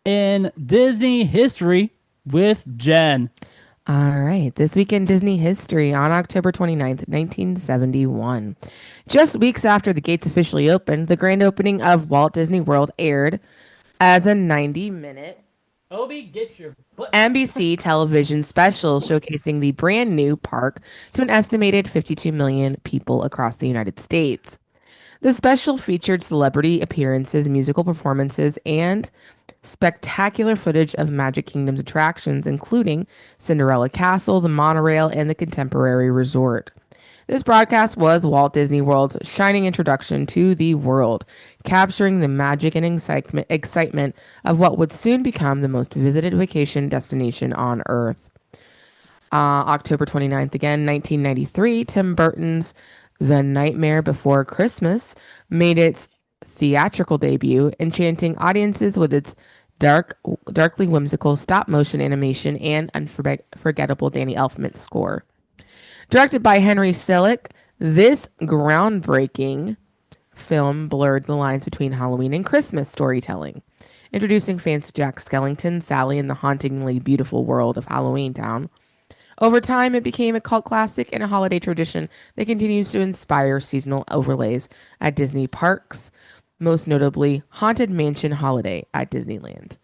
in Disney history with Jen. All right. This week in Disney history on October 29th, 1971. Just weeks after the gates officially opened, the grand opening of Walt Disney World aired as a 90-minute Obi, get your butt. NBC television special showcasing the brand new park to an estimated 52 million people across the United States. The special featured celebrity appearances, musical performances, and spectacular footage of Magic Kingdom's attractions, including Cinderella Castle, the monorail, and the Contemporary Resort. This broadcast was Walt Disney World's shining introduction to the world, capturing the magic and excitement of what would soon become the most visited vacation destination on Earth. October 29th, again, 1993, Tim Burton's The Nightmare Before Christmas made its theatrical debut, enchanting audiences with its darkly whimsical stop motion animation and unforgettable Danny Elfman score. Directed by Henry Selick, this groundbreaking film blurred the lines between Halloween and Christmas storytelling, introducing fans to Jack Skellington, Sally, and the hauntingly beautiful world of Halloween Town. Over time, it became a cult classic and a holiday tradition that continues to inspire seasonal overlays at Disney parks, most notably Haunted Mansion Holiday at Disneyland.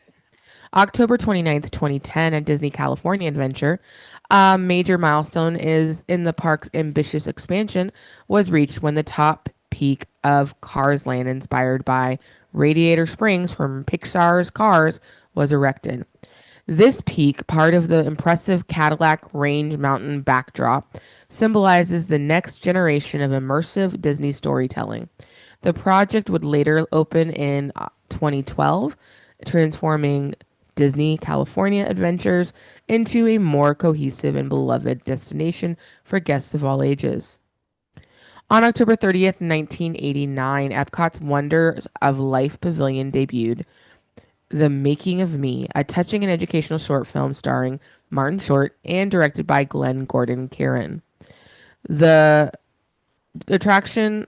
October 29th, 2010, at Disney California Adventure, a major milestone is in the park's ambitious expansion was reached when the top peak of Cars Land, inspired by Radiator Springs from Pixar's Cars, was erected. This peak, part of the impressive Cadillac Range Mountain backdrop, symbolizes the next generation of immersive Disney storytelling. The project would later open in 2012, transforming Disney California Adventures into a more cohesive and beloved destination for guests of all ages. On October 30th, 1989, Epcot's Wonders of Life Pavilion debuted The Making of Me, a touching and educational short film starring Martin Short and directed by Glenn Gordon Caron. The attraction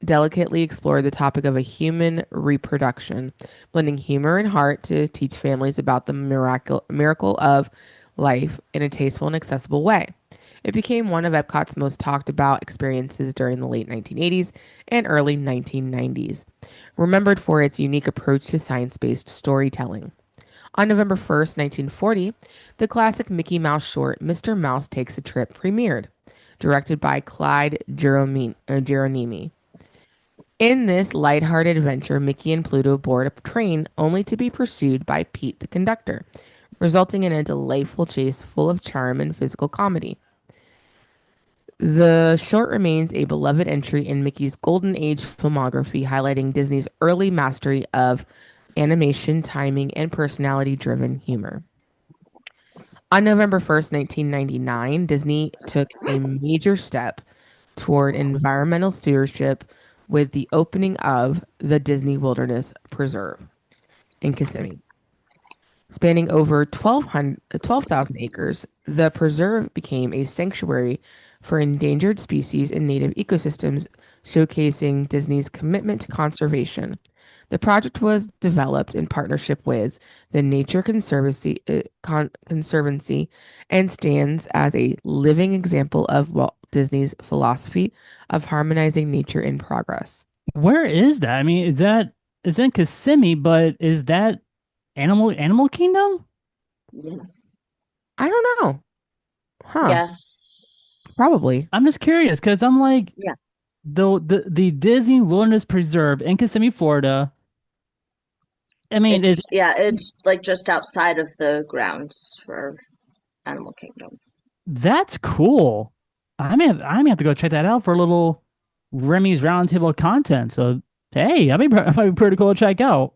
delicately explored the topic of a human reproduction, blending humor and heart to teach families about the miracle of life in a tasteful and accessible way. It became one of Epcot's most talked about experiences during the late 1980s and early 1990s, remembered for its unique approach to science-based storytelling. On November 1st, 1940, the classic Mickey Mouse short Mr. Mouse Takes a Trip premiered, directed by Clyde Geronimi. In this lighthearted adventure, Mickey and Pluto board a train only to be pursued by Pete the conductor, resulting in a delightful chase full of charm and physical comedy. The short remains a beloved entry in Mickey's Golden Age filmography, highlighting Disney's early mastery of animation, timing, and personality-driven humor. On November 1st, 1999, Disney took a major step toward environmental stewardship with the opening of the Disney Wilderness Preserve in Kissimmee. Spanning over 12,000 acres, the preserve became a sanctuary for endangered species and native ecosystems, showcasing Disney's commitment to conservation. The project was developed in partnership with the Nature Conservancy and stands as a living example of Walt Disney's philosophy of harmonizing nature in progress. Where is that? I mean, it's in Kissimmee, but is that Animal Kingdom? Yeah. I don't know. Huh. Yeah. Probably. I'm just curious because I'm like, Yeah. the Disney Wilderness Preserve in Kissimmee, Florida. I mean, It's like just outside of the grounds for Animal Kingdom. that's cool. I may have to go check that out for a little Remy's Roundtable content. So hey, that'd be pretty cool to check out.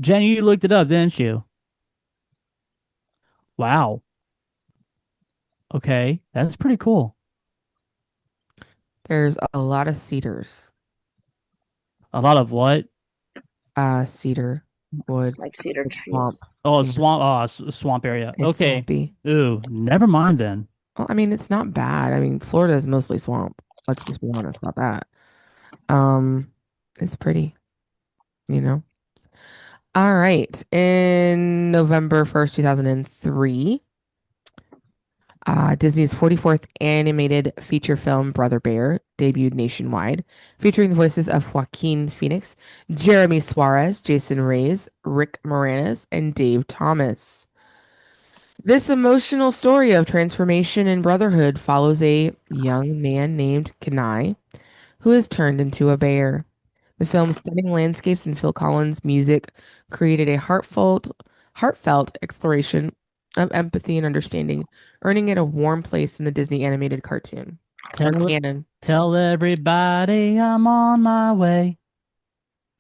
Jenny, you looked it up, didn't you? Wow. Okay, that's pretty cool. There's a lot of cedars. A lot of what? Cedar wood. Like cedar Swamp. trees. Oh, Yeah. swamp. Oh, swamp area. It's Okay. swampy. Ooh, never mind then. Well, I mean, it's not bad. I mean, Florida is mostly swamp. Let's just be honest about that. It's pretty, you know. All right. In November 1st, 2003, Disney's 44th animated feature film, Brother Bear, debuted nationwide, featuring the voices of Joaquin Phoenix, Jeremy Suarez, Jason Reyes, Rick Moranis, and Dave Thomas. This emotional story of transformation and brotherhood follows a young man named Kenai, who is turned into a bear. The film's stunning landscapes and Phil Collins' music created a heartfelt exploration of empathy and understanding, earning it a warm place in the Disney animated cartoon. Canon. Tell everybody I'm on my way.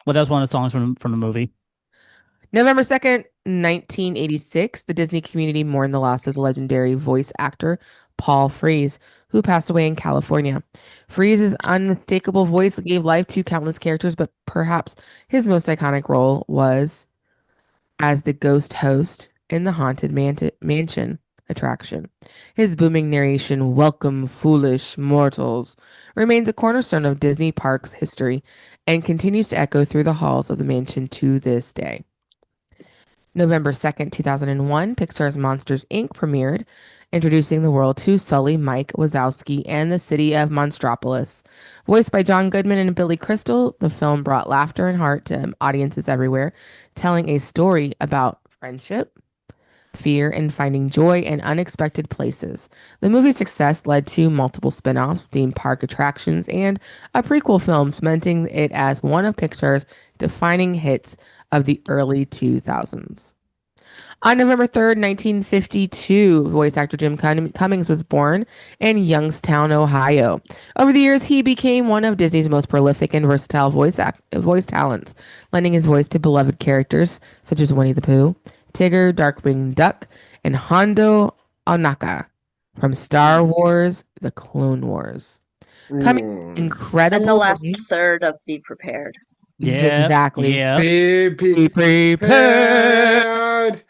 Well, that's one of the songs from the movie. November 2nd, 1986, the Disney community mourned the loss of the legendary voice actor Paul Frees, who passed away in California. Frees' unmistakable voice gave life to countless characters, but perhaps his most iconic role was as the ghost host in the Haunted Mansion attraction. His booming narration, "Welcome, foolish mortals," remains a cornerstone of Disney Parks history and continues to echo through the halls of the mansion to this day. November 2nd, 2001, Pixar's Monsters, Inc. premiered, introducing the world to Sully, Mike Wazowski, and the city of Monstropolis. Voiced by John Goodman and Billy Crystal, the film brought laughter and heart to audiences everywhere, telling a story about friendship, fear, and finding joy in unexpected places. The movie's success led to multiple spin-offs, theme park attractions, and a prequel film, cementing it as one of Pixar's defining hits of the early 2000s. On November 3rd, 1952, voice actor Jim Cummings was born in Youngstown, Ohio. Over the years, he became one of Disney's most prolific and versatile voice talents, lending his voice to beloved characters such as Winnie the Pooh, Tigger, Darkwing Duck, and Hondo Ohnaka from Star Wars: The Clone Wars. Cummings' incredible And the last voice- third of Be Prepared. Yeah, exactly. Yeah. Be prepared.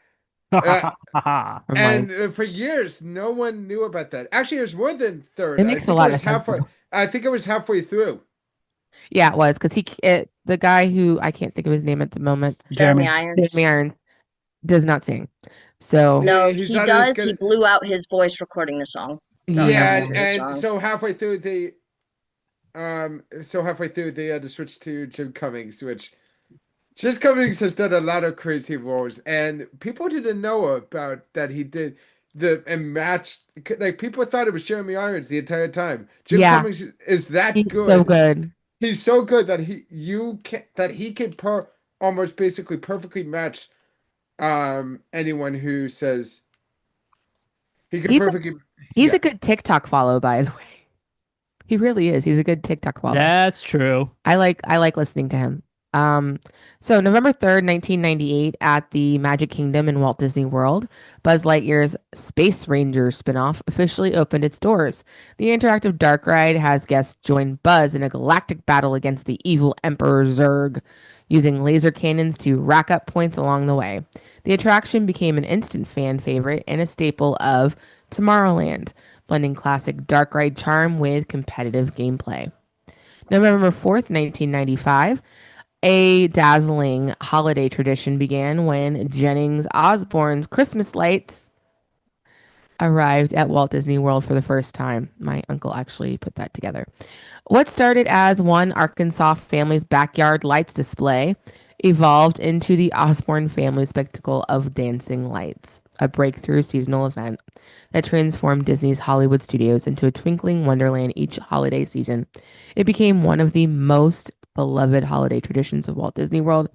Remind- And for years, no one knew about that. Actually, it was more than third. It makes a lot of sense. I think it was halfway through. Yeah, it was because the guy who I can't think of his name at the moment, Jeremy Irons. Jeremy Irons, does not sing. So No, He's he not as does. good- He blew out his voice recording the song. Yeah, Yeah. and so halfway through they had to switch to Jim Cummings, which Jim Cummings has done a lot of crazy roles, and people didn't know about that he did matched, like, people thought it was Jeremy Irons the entire time. Jim Yeah. Cummings is that he's good. so good. He's so good that he can almost basically perfectly match anyone who says he can He's a- perfectly. He's Yeah. a good TikTok follow, by the way. He really is. He's a good TikTok follow. That's true. I like listening to him. So November 3rd, 1998, at the Magic Kingdom in Walt Disney World, Buzz Lightyear's Space Ranger spinoff officially opened its doors. The interactive dark ride has guests join Buzz in a galactic battle against the evil Emperor Zurg, using laser cannons to rack up points along the way. The attraction became an instant fan favorite and a staple of Tomorrowland. blending classic dark ride charm with competitive gameplay. November 4th, 1995, a dazzling holiday tradition began when Jennings Osborne's Christmas lights arrived at Walt Disney World for the first time. My uncle actually put that together. What started as one Arkansas family's backyard lights display evolved into the Osborne family spectacle of dancing lights, a breakthrough seasonal event that transformed Disney's Hollywood studios into a twinkling wonderland each holiday season. It became one of the most beloved holiday traditions of Walt Disney World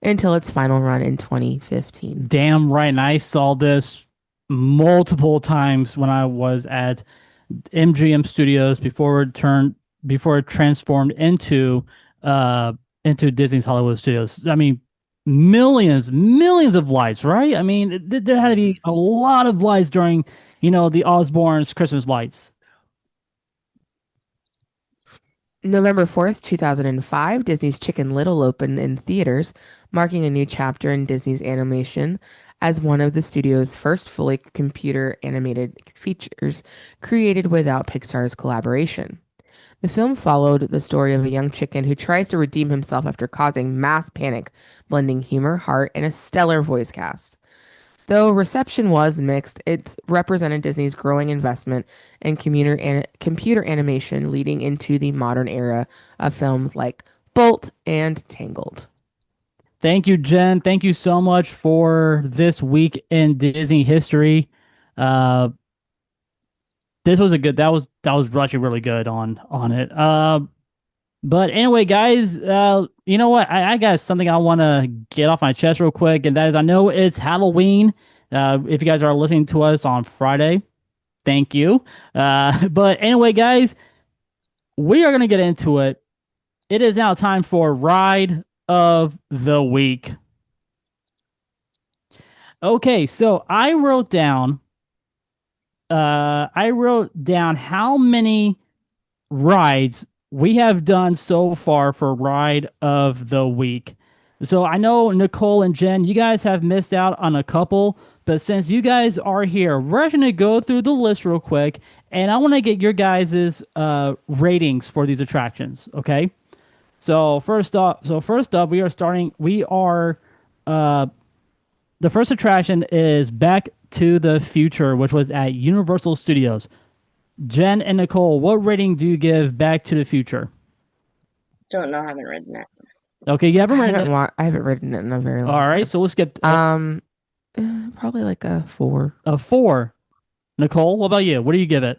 until its final run in 2015. Damn right. And I saw this multiple times when I was at MGM Studios before it transformed into Disney's Hollywood Studios. I mean, millions of lights, right? I mean, there had to be a lot of lights during, the Osborne's Christmas lights. November 4th, 2005, Disney's Chicken Little opened in theaters, marking a new chapter in Disney's animation as one of the studio's first fully computer animated features created without Pixar's collaboration. The film followed the story of a young chicken who tries to redeem himself after causing mass panic, blending humor, heart, and a stellar voice cast. Though reception was mixed, it represented Disney's growing investment in computer animation leading into the modern era of films like Bolt and Tangled. Thank you, Jen. Thank you so much for this week in Disney history. This was that was actually really good on it. But anyway, guys, you know what? I got something I want to get off my chest real quick, and that is I know it's Halloween. If you guys are listening to us on Friday, thank you. But anyway, guys, we are gonna get into it. It is now time for Ride of the Week. Okay, so I wrote down how many rides we have done so far for Ride of the Week. So I know Nicole and Jen, you guys have missed out on a couple, but since you guys are here, we're going to go through the list real quick, and I want to get your guys' ratings for these attractions. Okay. So first up, uh, the first attraction is Back to the Future, which was at Universal Studios. Jen and Nicole, what rating do you give Back to the Future? Don't know, haven't written it. Okay, you haven't written it. I haven't written it in a very long All time. right, so let's get Probably like a 4. a 4. Nicole, what about you? What do you give it?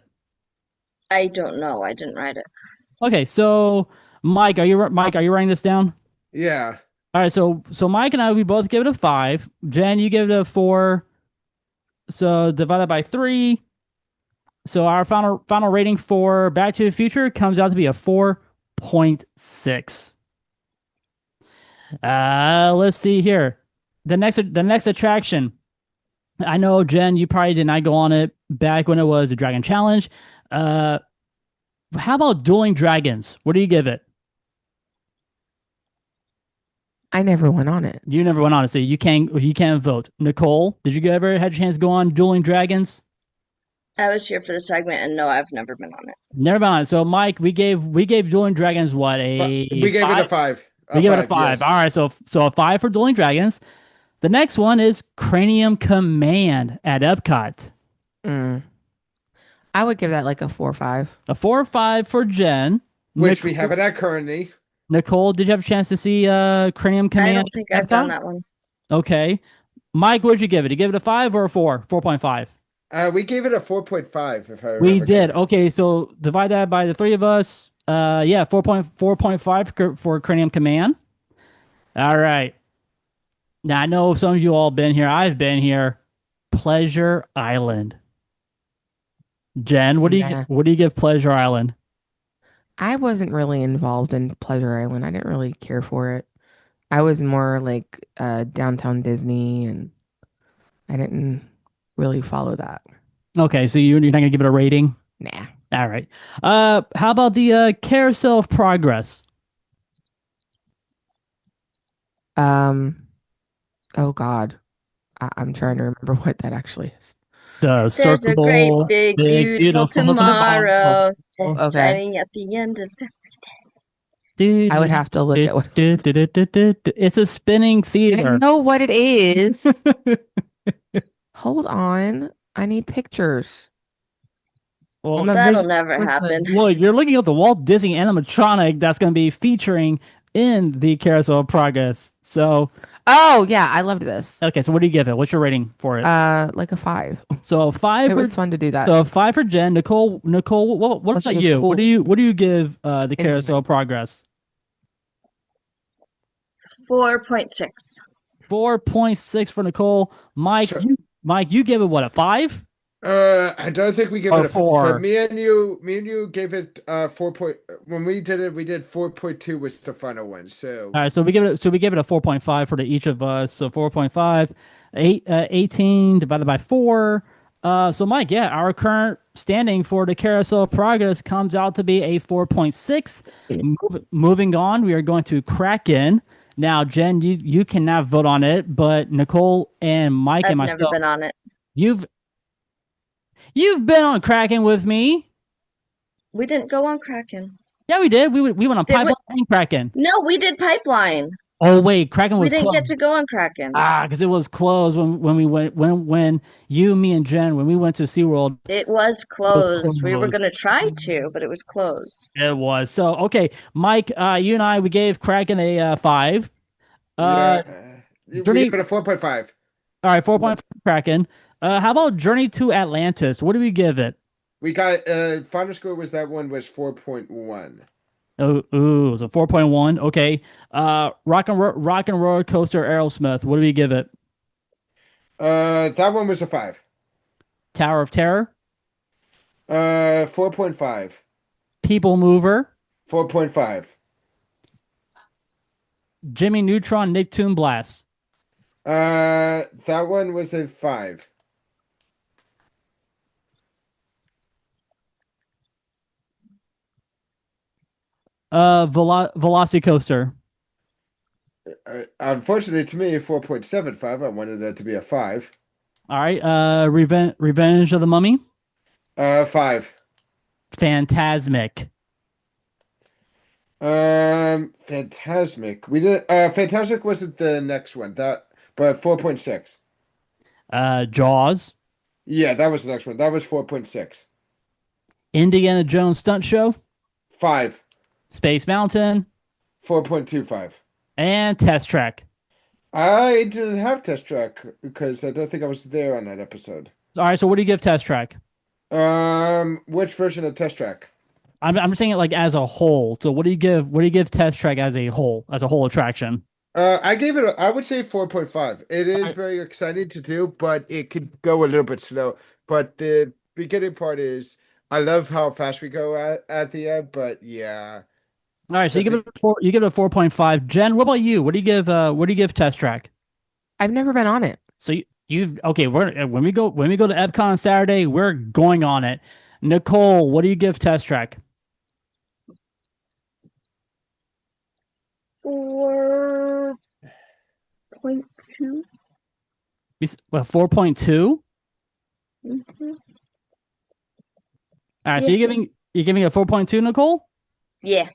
I don't know. I didn't write it. Okay, so Mike, are you writing this down? Yeah. All right, so Mike and I, we both give it a 5. Jen, you give it a 4. So divided by 3. So our final rating for Back to the Future comes out to be a 4.6. Let's see here. The next attraction. I know, Jen, you probably did not go on it back when it was a Dragon Challenge. How about Dueling Dragons? What do you give it? I never went on it. You never went on it, so you can't vote. Nicole, did you ever had a chance to go on Dueling Dragons? I was here for the segment, and no, I've never been on it. Never been on it. So Mike, we gave Dueling Dragons what, a We gave it a 5. We give it a 5. Yes. All right, so a 5 for Dueling Dragons. The next one is Cranium Command at Epcot. I would give that like a 4 or 5. A 4 or 5 for Jen. Which we have it at currently. Nicole, did you have a chance to see Cranium Command? I don't think I've done that one. Okay. Mike, what did you give it? Did you give it a 5 or a 4? 4.5. We gave it a 4.5, if I remember. We did. correctly. Okay, so divide that by the 3 of us. Yeah, 4.5 for Cranium Command. All right. Now I know some of you all been here. I've been here. Pleasure Island. Jen, what do you give Pleasure Island? I wasn't really involved in Pleasure Island. I didn't really care for it. I was more like Downtown Disney, and I didn't really follow that. Okay, so you're not gonna give it a rating? Nah. All right. How about the Carousel of Progress? Oh God, I'm trying to remember what that actually is. The There's a great, circle, big, big, beautiful beautiful tomorrow Okay. shining at the end of the. I would have to look at what. It's a spinning I theater. know what it is. Hold on. I need pictures. Well, That'll never happen. well, you're looking at the Walt Disney animatronic that's going to be featuring in the Carousel of Progress. So, Oh yeah, I loved this. okay, so what do you give it? What's your rating for it? Like a 5. So a 5 It for was fun to do that. so a 5 for Jen. Nicole, what Plus, it about was you? cool. What do you give the Carousel of Progress? 4.6. 4.6 for Nicole. So, Mike, you give it what, a 5? I don't think we give Or it a 4? but me and you gave it 4 point. When we did it, we did 4.2 was the final one. So All right, so we give it a 4.5 for each of us. So 4.5, 18 divided by 4. So Mike, yeah, our current standing for the Carousel of Progress comes out to be a 4.6. Moving on, we are going to Kraken. Now, Jen, you cannot vote on it, but Nicole and Mike I've and never myself, been on it. you've been on Kraken with me. We didn't go on Kraken. Yeah, we did. We went on Did we? Pipeline and Kraken. No, we did Pipeline. Oh wait, Kraken We was didn't closed. get to go on Kraken. Because it was closed when we went when you, me, and Jen when we went to SeaWorld. It was closed. We were Closed. going to try to, but it was closed. It was. So okay, Mike, you and I we gave Kraken a 5. yeah, we Journey. gave it a 4.5. All right, 4.5 Kraken. How about Journey to Atlantis? What do we give it? We got final score was that one was 4.1. Oh, ooh, so 4.1. Okay. Rock and Roller Coaster Aerosmith. What do we give it? That one was a 5. Tower of Terror. 4.5. People Mover. 4.5. Jimmy Neutron Nicktoon Blast. That one was a 5. Velocicoaster. Unfortunately, to me, 4.75. I wanted that to be a 5. All right. Revenge of the Mummy. 5. Phantasmic. Phantasmic. We did. Phantasmic wasn't the next one. But 4.6. Jaws. Yeah, that was the next one. That was 4.6. Indiana Jones Stunt Show. 5. Space Mountain. 4.25. And Test Track. I didn't have Test Track because I don't think I was there on that episode. All right. So what do you give Test Track? Which version of Test Track? I'm saying it like as a whole. So what do you give Test Track as a whole attraction? I gave it. I would say 4.5. It is very exciting to do, but it could go a little bit slow. But the beginning part is, I love how fast we go at the end. But yeah. All right, so you give it a 4. You give it a 4.5. Jen, what about you? What do you give? What do you give Test Track? I've never been on it. So you've okay. When we go to Epcot Saturday, we're going on it. Nicole, what do you give Test Track? 4.2. 4.2. Mm-hmm. All right, so you're giving it a 4.2, Nicole? Yeah.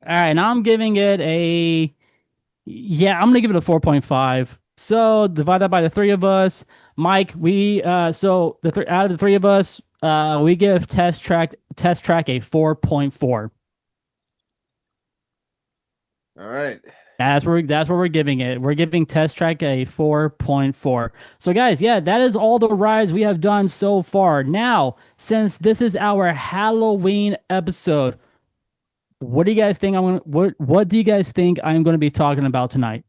All right, now I'm giving it I'm gonna give it a 4.5. So divide that by the 3 of us. Mike, we so out of the 3 of us, we give Test Track a 4.4. All right. That's what we're giving it. We're giving Test Track a 4.4. So guys, yeah, that is all the rides we have done so far. Now, since this is our Halloween episode, what do you guys think what do you guys think I'm going to be talking about tonight?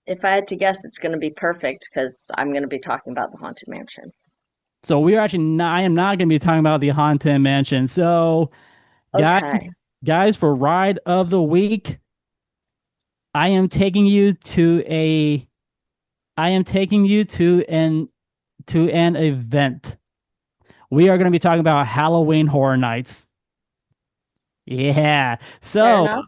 If I had to guess, it's going to be perfect because I'm going to be talking about the Haunted Mansion. So we are actually not, I am not going to be talking about the Haunted Mansion. So Okay. guys, for ride of the week, I am taking you to an event. We are going to be talking about Halloween Horror Nights. Yeah. Fair enough.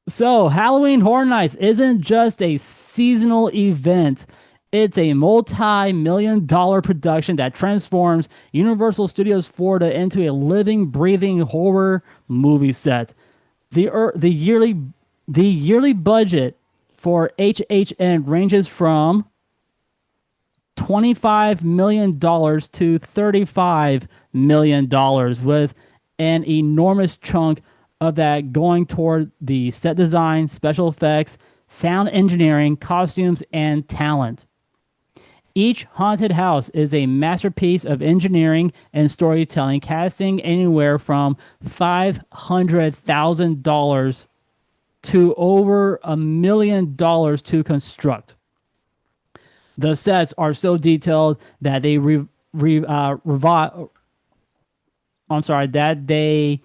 So Halloween Horror Nights isn't just a seasonal event. It's a multi-million-dollar production that transforms Universal Studios Florida into a living, breathing horror movie set. The yearly budget for HHN ranges from $25 million to $35 million, with an enormous chunk of that going toward the set design, special effects, sound engineering, costumes, and talent. Each haunted house is a masterpiece of engineering and storytelling, casting anywhere from $500,000 to over $1 million to construct. The sets are so detailed that they that they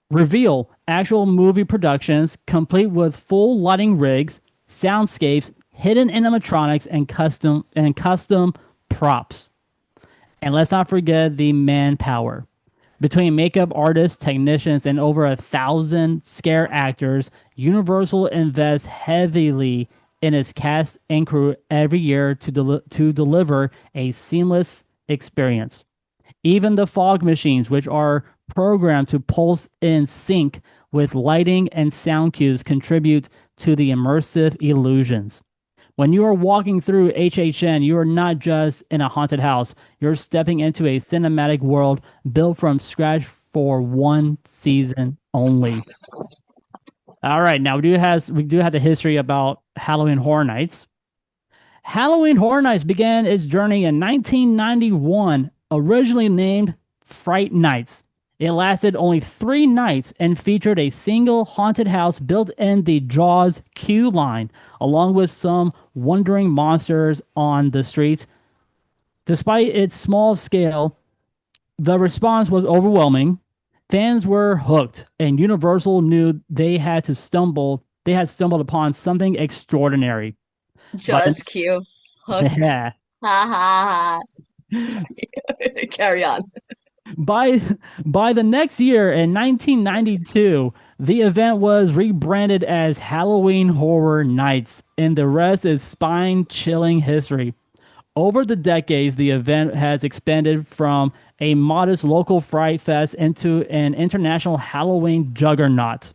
reveal actual movie productions, complete with full lighting rigs, soundscapes, hidden animatronics, and custom props. And let's not forget the manpower. Between makeup artists, technicians, and over 1,000 scare actors, Universal invests heavily in its cast and crew every year to deliver a seamless experience. Even the fog machines, which are programmed to pulse in sync with lighting and sound cues, contribute to the immersive illusions. When you are walking through HHN, you are not just in a haunted house. You're stepping into a cinematic world built from scratch for one season only. All right, now we do have the history about Halloween Horror Nights. Halloween Horror Nights began its journey in 1991, originally named Fright Nights. It lasted only 3 nights and featured a single haunted house built in the Jaws queue line, along with some wandering monsters on the streets. Despite its small scale, the response was overwhelming. Fans were hooked, and Universal knew they had stumbled upon something extraordinary. By Just cue. Hooked. yeah, Ha ha ha. Carry on. by by the next year in 1992, the event was rebranded as Halloween Horror Nights, and the rest is spine-chilling history. Over the decades, the event has expanded from a modest local Fright Fest into an international Halloween juggernaut.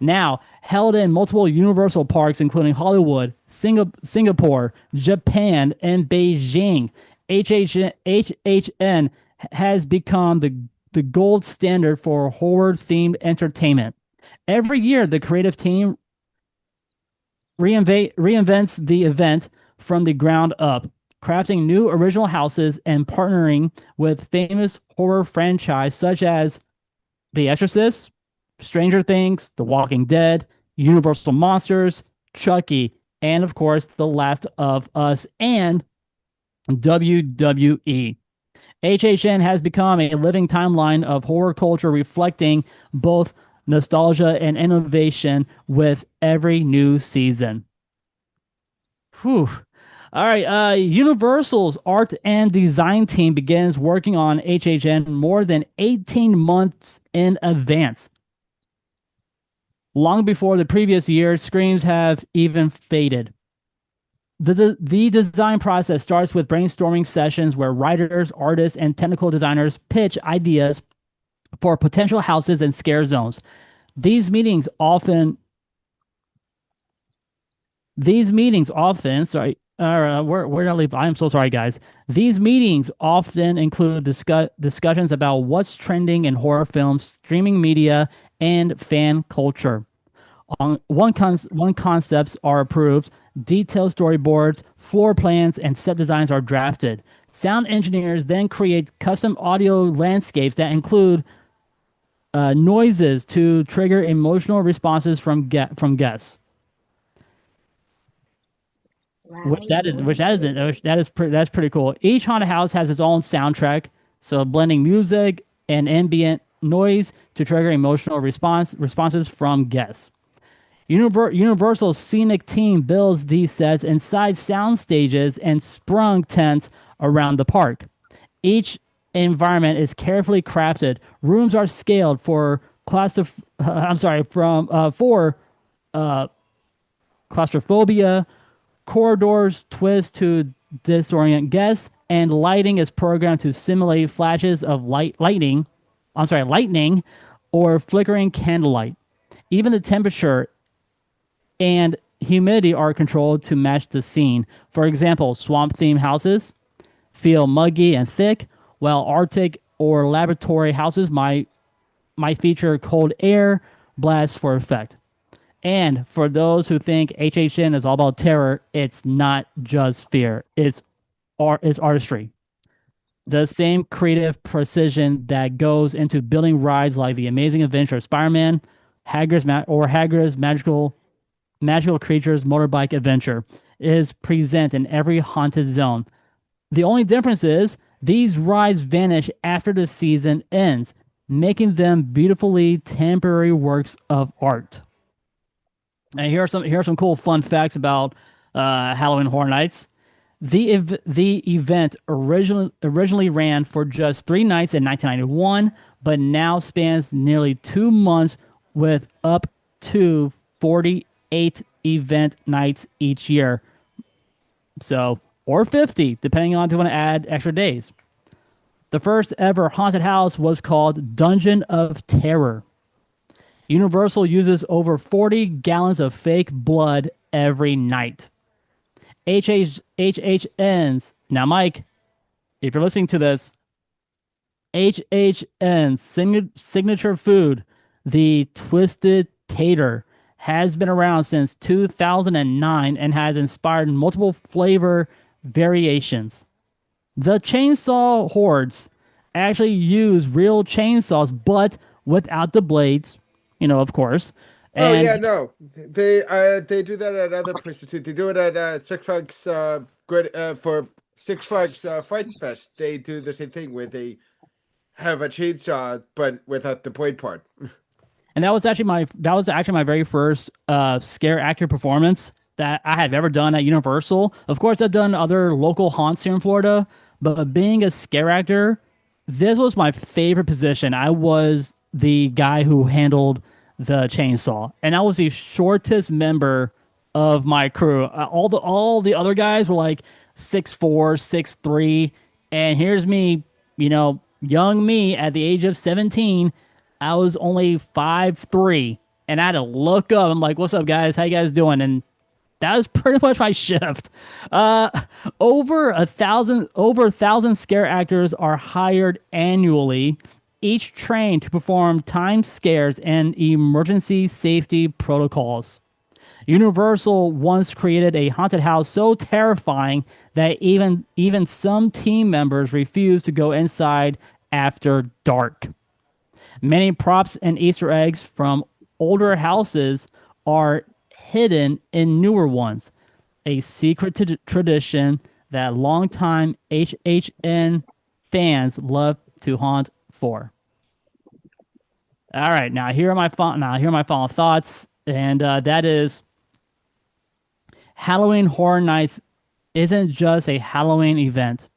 Now, held in multiple Universal parks, including Hollywood, Singapore, Japan, and Beijing, HHN has become the gold standard for horror-themed entertainment. Every year, the creative team reinvents the event from the ground up, crafting new original houses and partnering with famous horror franchise such as The Exorcist, Stranger Things, The Walking Dead, Universal Monsters, Chucky, and of course, The Last of Us and WWE. HHN has become a living timeline of horror culture reflecting both nostalgia and innovation with every new season. Whew. All right, Universal's art and design team begins working on HHN more than 18 months in advance. Long before the previous year, screams have even faded. The design process starts with brainstorming sessions where writers, artists, and technical designers pitch ideas for potential houses and scare zones. These meetings often, sorry, where did I leave? I'm so sorry, guys. These meetings often include discussions about what's trending in horror films, streaming media, and fan culture. One concepts are approved, detailed storyboards, floor plans, and set designs are drafted. Sound engineers then create custom audio landscapes that include noises to trigger emotional responses from guests. That's pretty cool. Each haunted house has its own soundtrack, so blending music and ambient noise to trigger emotional responses from guests. Universal's scenic team builds these sets inside sound stages and sprung tents around the park. Each environment is carefully crafted. Rooms are scaled for claustrophobia, Corridors twist to disorient guests, and lighting is programmed to simulate flashes of lightning, or flickering candlelight. Even the temperature and humidity are controlled to match the scene. For example, swamp themed houses feel muggy and thick, while Arctic or laboratory houses might feature cold air blasts for effect. And for those who think HHN is all about terror, it's not just fear. It's artistry. The same creative precision that goes into building rides like The Amazing Adventure of Spider-Man, Hagrid's magical creatures motorbike adventure is present in every haunted zone. The only difference is these rides vanish after the season ends, making them beautifully temporary works of art. And here are some cool fun facts about Halloween Horror Nights. The event originally ran for just 3 nights in 1991, but now spans nearly 2 months with up to 48 event nights each year. So, or 50, depending on if you want to add extra days. The first ever haunted house was called Dungeon of Terror. Universal uses over 40 gallons of fake blood every night. HHN's, now Mike, if you're listening to this, HHN's signature food, the Twisted Tater, has been around since 2009 and has inspired multiple flavor variations. The chainsaw hordes actually use real chainsaws, but without the blades, of course. Oh And yeah, no, they do that at other places too. They do it at Six Flags for Six Flags Fight Fest. They do the same thing where they have a chainsaw but without the blade part. And that was actually my very first scare actor performance that I have ever done at Universal. Of course, I've done other local haunts here in Florida, but being a scare actor, this was my favorite position. I was the guy who handled the chainsaw, and I was the shortest member of my crew. All the other guys were like 6'4", 6'3", and here's me, young me at the age of 17. I was only 5'3", and I had to look up. I'm like, "What's up, guys? How you guys doing?" And that was pretty much my shift. Uh, over a thousand scare actors are hired annually, each trained to perform timed scares and emergency safety protocols. Universal once created a haunted house so terrifying that even some team members refused to go inside after dark. Many props and Easter eggs from older houses are hidden in newer ones, a secret tradition that longtime HHN fans love to haunt for. All right, now here are my final thoughts, and that is Halloween Horror Nights isn't just a Halloween event.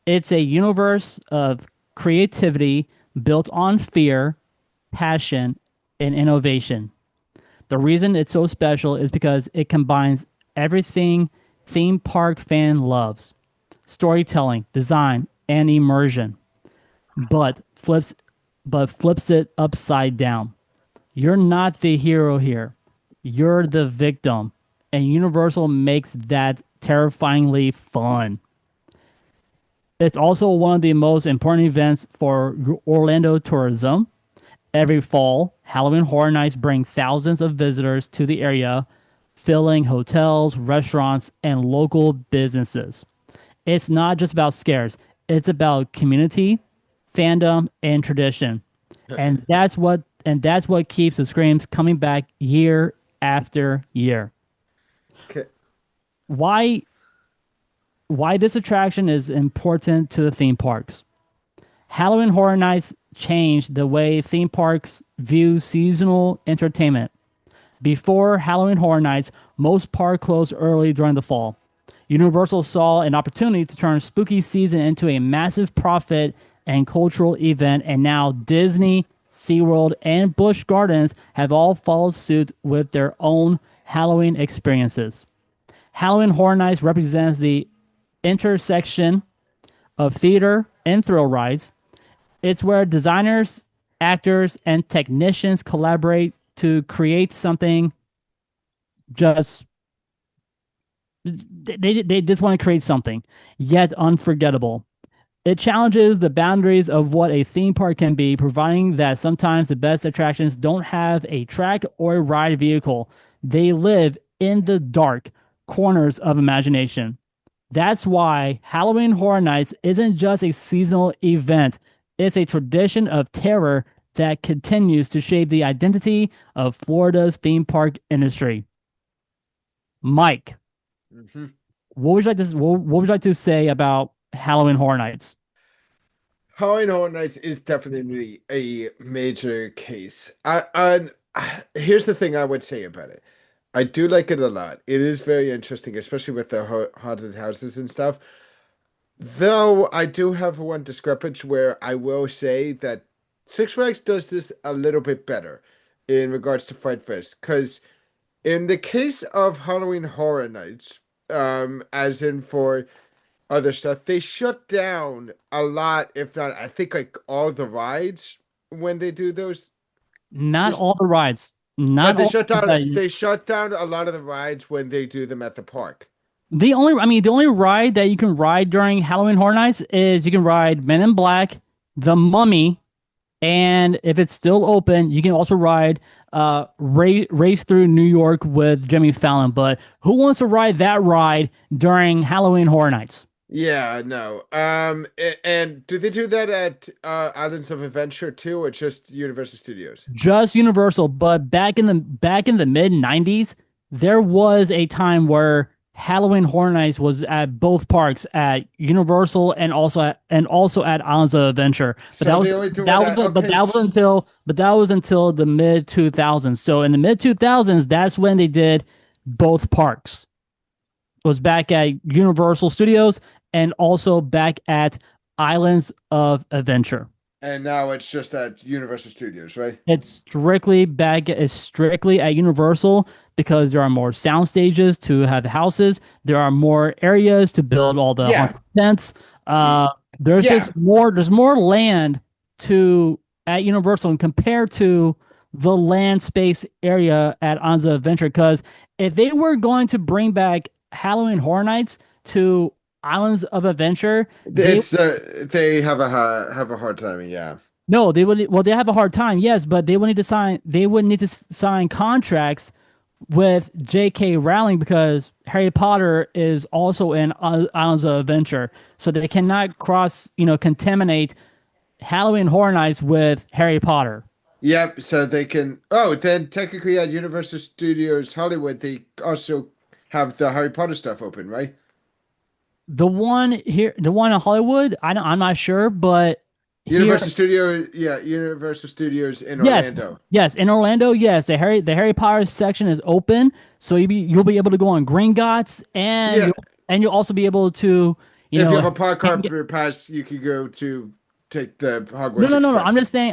It's a universe of creativity built on fear, passion, and innovation. The reason it's so special is because it combines everything theme park fan loves: storytelling, design, and immersion, but flips it upside down. You're not the hero here. You're the victim, and Universal makes that terrifyingly fun. It's also one of the most important events for Orlando tourism. Every fall, Halloween Horror Nights bring thousands of visitors to the area, filling hotels, restaurants, and local businesses. It's not just about scares. It's about community, fandom, and tradition. And that's what keeps the screams coming back year after year. Okay. Why this attraction is important to the theme parks. Halloween Horror Nights changed the way theme parks view seasonal entertainment. Before Halloween Horror Nights, most parks closed early during the fall. Universal saw an opportunity to turn spooky season into a massive profit and cultural event, and now Disney, SeaWorld, and Busch Gardens have all followed suit with their own Halloween experiences. Halloween Horror Nights represents the intersection of theater and thrill rides. It's where designers, actors, and technicians collaborate to create something just they just want to create something yet unforgettable. It challenges the boundaries of what a theme park can be, providing that sometimes the best attractions don't have a track or a ride vehicle. They live in the dark corners of imagination. That's why Halloween Horror Nights isn't just a seasonal event, it's a tradition of terror that continues to shape the identity of Florida's theme park industry. Mike, Hmm. what would you like to say about Halloween Horror Nights? Halloween Horror Nights is definitely a major case. Here's the thing I would say about it. I do like it a lot. It is very interesting, especially with the haunted houses and stuff. Though I do have one discrepancy where I will say that Six Flags does this a little bit better in regards to Fright Fest. Because in the case of Halloween Horror Nights, as in for other stuff, they shut down a lot, if not, I think like all the rides when they do those. Not This, all the rides. but Not they all. shut down. They shut down a lot of the rides when they do them at the park. The only ride that you can ride during Halloween Horror Nights is you can ride Men in Black, The Mummy, and if it's still open, you can also ride Race Through New York with Jimmy Fallon. But who wants to ride that ride during Halloween Horror Nights? Yeah, no. And do they do that at Islands of Adventure too, or just Universal Studios? Just Universal, but back in the mid '90s, there was a time where Halloween Horror Nights was at both parks, at Universal and also at Islands of Adventure. But So they only do it at okay. but that was until the mid 2000s. So in the mid 2000s, that's when they did both parks. It was back at Universal Studios and also back at Islands of Adventure. And now it's just at Universal Studios, right? It's strictly at Universal because there are more sound stages to have the houses. There are more areas to build all the Yeah. haunted tents. There's Yeah. just there's more land to at Universal and compared to the land space area at Anza Adventure. Because if they were going to bring back Halloween Horror Nights to Islands of Adventure, they have a hard time, yeah. no, they would. Well, they have a hard time, yes, but they would need to sign. They would need to sign contracts with J.K. Rowling because Harry Potter is also in Islands of Adventure, so they cannot contaminate Halloween Horror Nights with Harry Potter. Yep, so they can. Oh, then technically at Universal Studios Hollywood, they also have the Harry Potter stuff open, right? The one in Hollywood, I'm not sure, but here, Universal Studios in yes, Orlando. yes, in Orlando, yes, the Harry Potter section is open, so you'll be able to go on Gringotts, and Yeah, you'll also be able to if you have a park hopper pass, you could go to take the Hogwarts no. Express.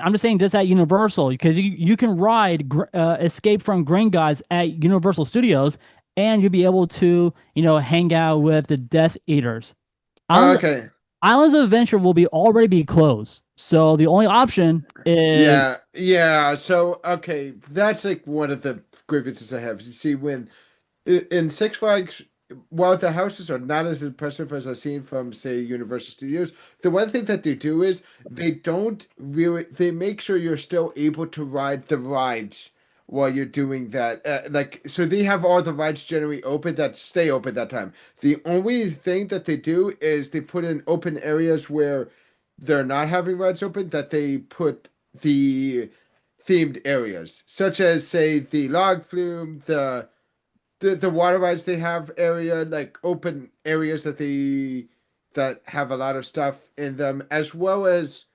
I'm just saying just at Universal because you can ride Escape from Gringotts at Universal Studios, and you'll be able to hang out with the Death Eaters. Oh, okay. Islands of Adventure will be already be closed, so the only option is Yeah. So okay, that's like one of the grievances I have. You see, when in Six Flags, while the houses are not as impressive as I've seen from, say, Universal Studios, the one thing that they do is they make sure you're still able to ride the rides while you're doing that. So they have all the rides generally open that stay open that time. The only thing that they do is they put in open areas where they're not having rides open, that they put the themed areas, such as, say, the log flume, the water rides. They have area like open areas that have a lot of stuff in them, as well as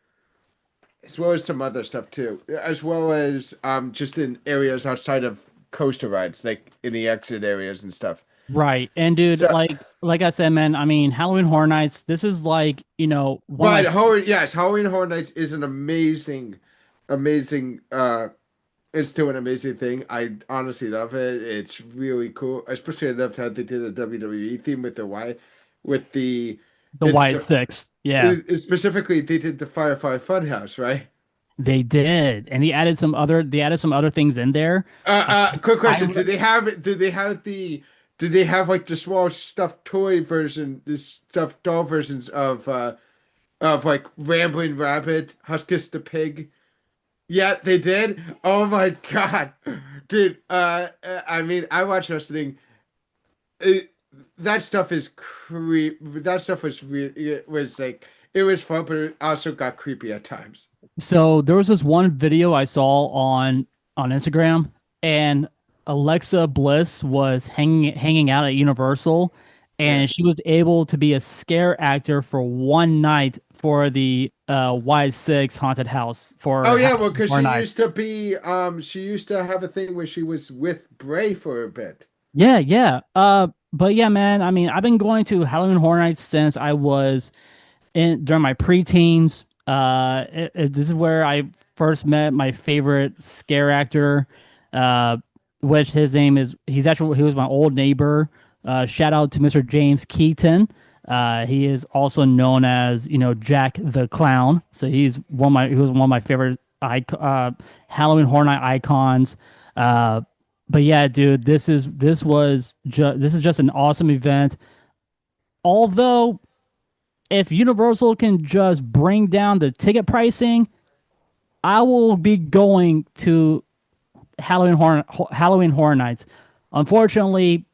some other stuff too, as well as just in areas outside of coaster rides, like in the exit areas and stuff. right. And dude, So, like I said, man, I mean Halloween Horror Nights. This is like one of but my Halloween, yes, Halloween Horror Nights is an amazing it's still an amazing thing. I honestly love it. It's really cool. Especially I loved how they did a WWE theme with the with the The it's White the Six. Yeah, specifically they did the Firefly Funhouse, right? they did, and they added some other things in there. Quick I question: Did they have? Did they have the? Did they have like the small stuffed toy version, the stuffed doll versions of like Rambling Rabbit, Huskus the pig? Yeah, they did. Oh my God, dude. I mean, I watch wrestling. It, that stuff is creep. That stuff was it was like it was fun, but it also got creepy at times. So there was this one video I saw on Instagram, and Alexa Bliss was hanging out at Universal, Yeah. and she was able to be a scare actor for one night for the Y6 haunted house Oh for yeah, well, because four she nights. used to be, she used to have a thing where she was with Bray for a bit. Yeah, yeah. But yeah, man. I mean, I've been going to Halloween Horror Nights since I was in during my preteens. This is where I first met my favorite scare actor, uh, which his name is. He was my old neighbor. Shout out to Mr. James Keaton. He is also known as Jack the Clown. So he was one of my favorite Halloween Horror Night icons. Uh, but yeah, dude, this is just an awesome event. Although if Universal can just bring down the ticket pricing, I will be going to Halloween Horror Nights. Unfortunately,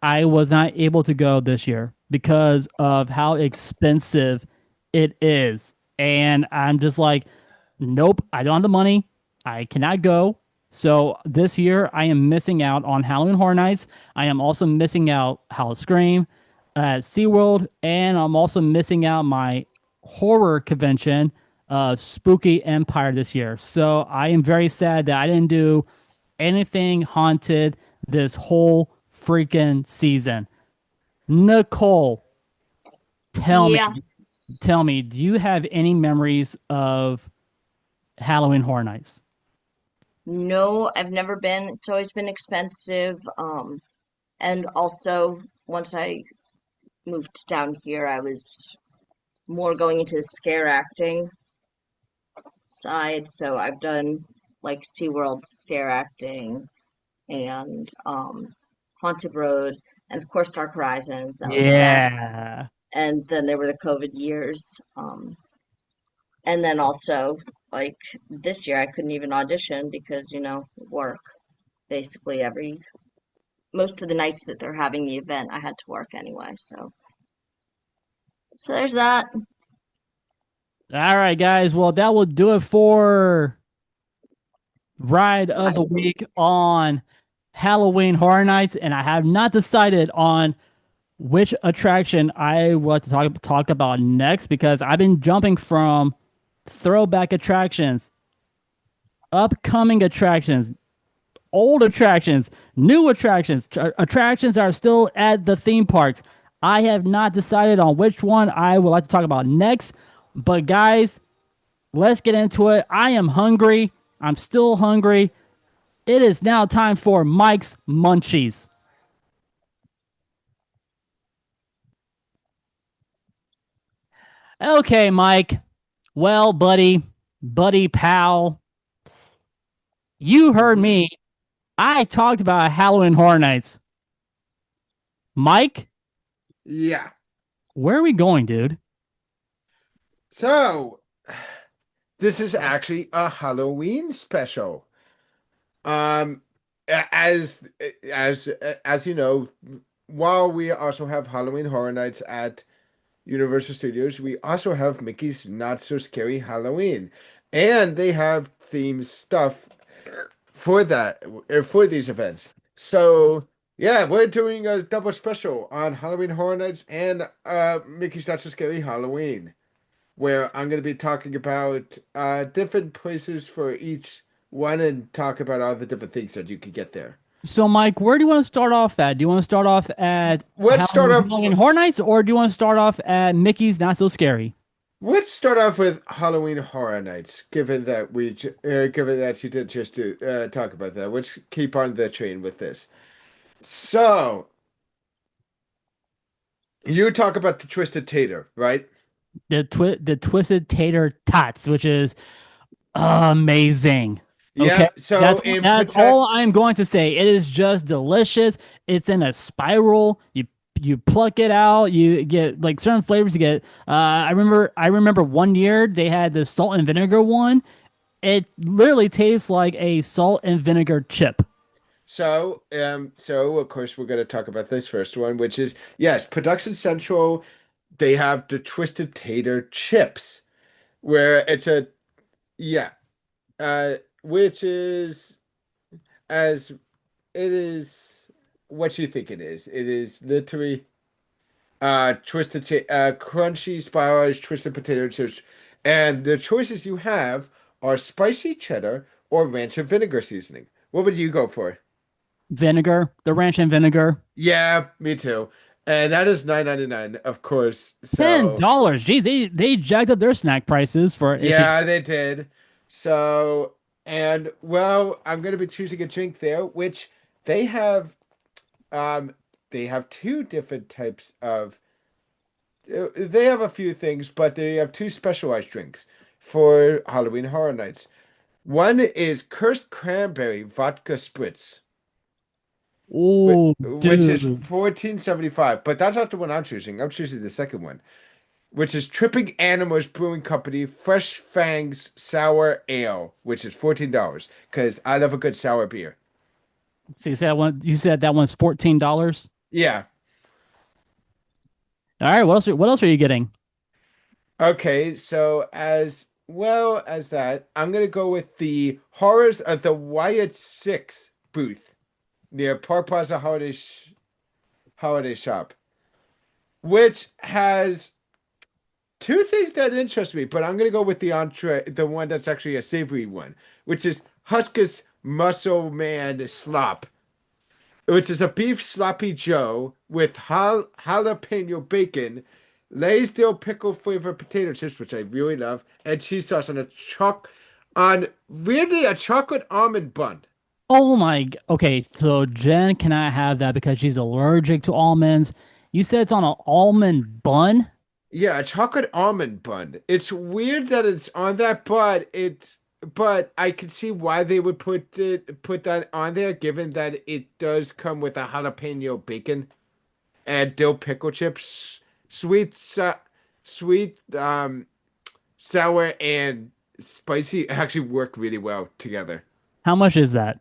I was not able to go this year because of how expensive it is. And I'm just like, nope, I don't have the money. I cannot go. So this year, I am missing out on Halloween Horror Nights. I am also missing out Howl Scream at SeaWorld. And I'm also missing out my horror convention, Spooky Empire, this year. So I am very sad that I didn't do anything haunted this whole freaking season. Nicole, tell Yeah. me, tell me, do you have any memories of Halloween Horror Nights? No, I've never been. It's always been expensive. And also once I moved down here, I was more going into the scare acting side. So I've done like SeaWorld scare acting and Haunted Road and of course Dark Horizons. That was the best. Yeah. And then there were the COVID years. And then also like this year I couldn't even audition because, work basically every most of the nights that they're having the event I had to work anyway. So there's that. All right, guys. Well, that will do it for Ride of the Right. Week on Halloween Horror Nights. And I have not decided on which attraction I want to talk about next because I've been jumping from throwback attractions, upcoming attractions, old attractions, new attractions, attractions that are still at the theme parks. I have not decided on which one I would like to talk about next. But guys, let's get into it. I am hungry. I'm still hungry. It is now time for Mike's Munchies. Okay, Mike. Well, buddy pal, you heard Hmm. me. I talked about Halloween Horror Nights. Mike, Yeah. where are we going, dude? So this is actually a Halloween special. Um, as as you know, while we also have Halloween Horror Nights at Universal Studios, we also have Mickey's Not So Scary Halloween, and they have themed stuff for that for these events. So yeah, we're doing a double special on Halloween Horror Nights and Mickey's Not So Scary Halloween, where I'm going to be talking about different places for each one and talk about all the different things that you could get there. So, Mike, where do you want to start off at? Do you want to start off at Let's start off. Halloween Horror Nights, or do you want to start off at Mickey's Not So Scary? Let's start off with Halloween Horror Nights. Given that you did just talk about that, let's keep on the train with this. So you talk about the Twisted Tater, right? The twisted tater tots, which is amazing. Okay, Yeah. So in that's protect. all I'm going to say. It is just delicious. It's in a spiral. You pluck it out. You get like certain flavors. You get. I remember one year they had the salt and vinegar one. It literally tastes like a salt and vinegar chip. So of course we're going to talk about this first one, which is yes, Production Central. They have the Twisted Tater chips, where it's a yeah, which is as it is what you think it is. It is literally crunchy spiralized twisted potato chips, and the choices you have are spicy cheddar or ranch and vinegar seasoning. What would you go for? Vinegar, the ranch and vinegar. Yeah, me too. And that is 9.99, of course. ten So dollars. Jeez, they jacked up their snack prices for if you. yeah, they did. So and well, I'm gonna be choosing a drink there, which they have um they have two different types of they have a few things, but they have two specialized drinks for Halloween Horror Nights. One is Cursed Cranberry Vodka Spritz, Oh, which is dude. 14.75, but that's not the one I'm choosing. I'm choosing the second one, which is Tripping Animals Brewing Company Fresh Fangs Sour Ale, which is $14 because I love a good sour beer. So you said that one's $14. Yeah. All right, what else are you getting? Okay, so as well as that, I'm gonna go with the Horrors of the Wyatt Six booth near Park Plaza Holiday Shop, which has two things that interest me, but I'm gonna go with the entree, the one that's actually a savory one, which is Huskus Muscle Man Slop, which is a beef sloppy Joe with jalapeno bacon, Lay's dill pickle flavored potato chips, which I really love, and cheese sauce on weirdly a chocolate almond bun. Oh my. Okay, so Jen cannot have that because she's allergic to almonds. You said it's on an almond bun? Yeah, a chocolate almond bun. It's weird that it's on that, but I can see why they would put that on there, given that it does come with a jalapeno bacon and dill pickle chips, sweet, sweet, sour and spicy actually work really well together. How much is that?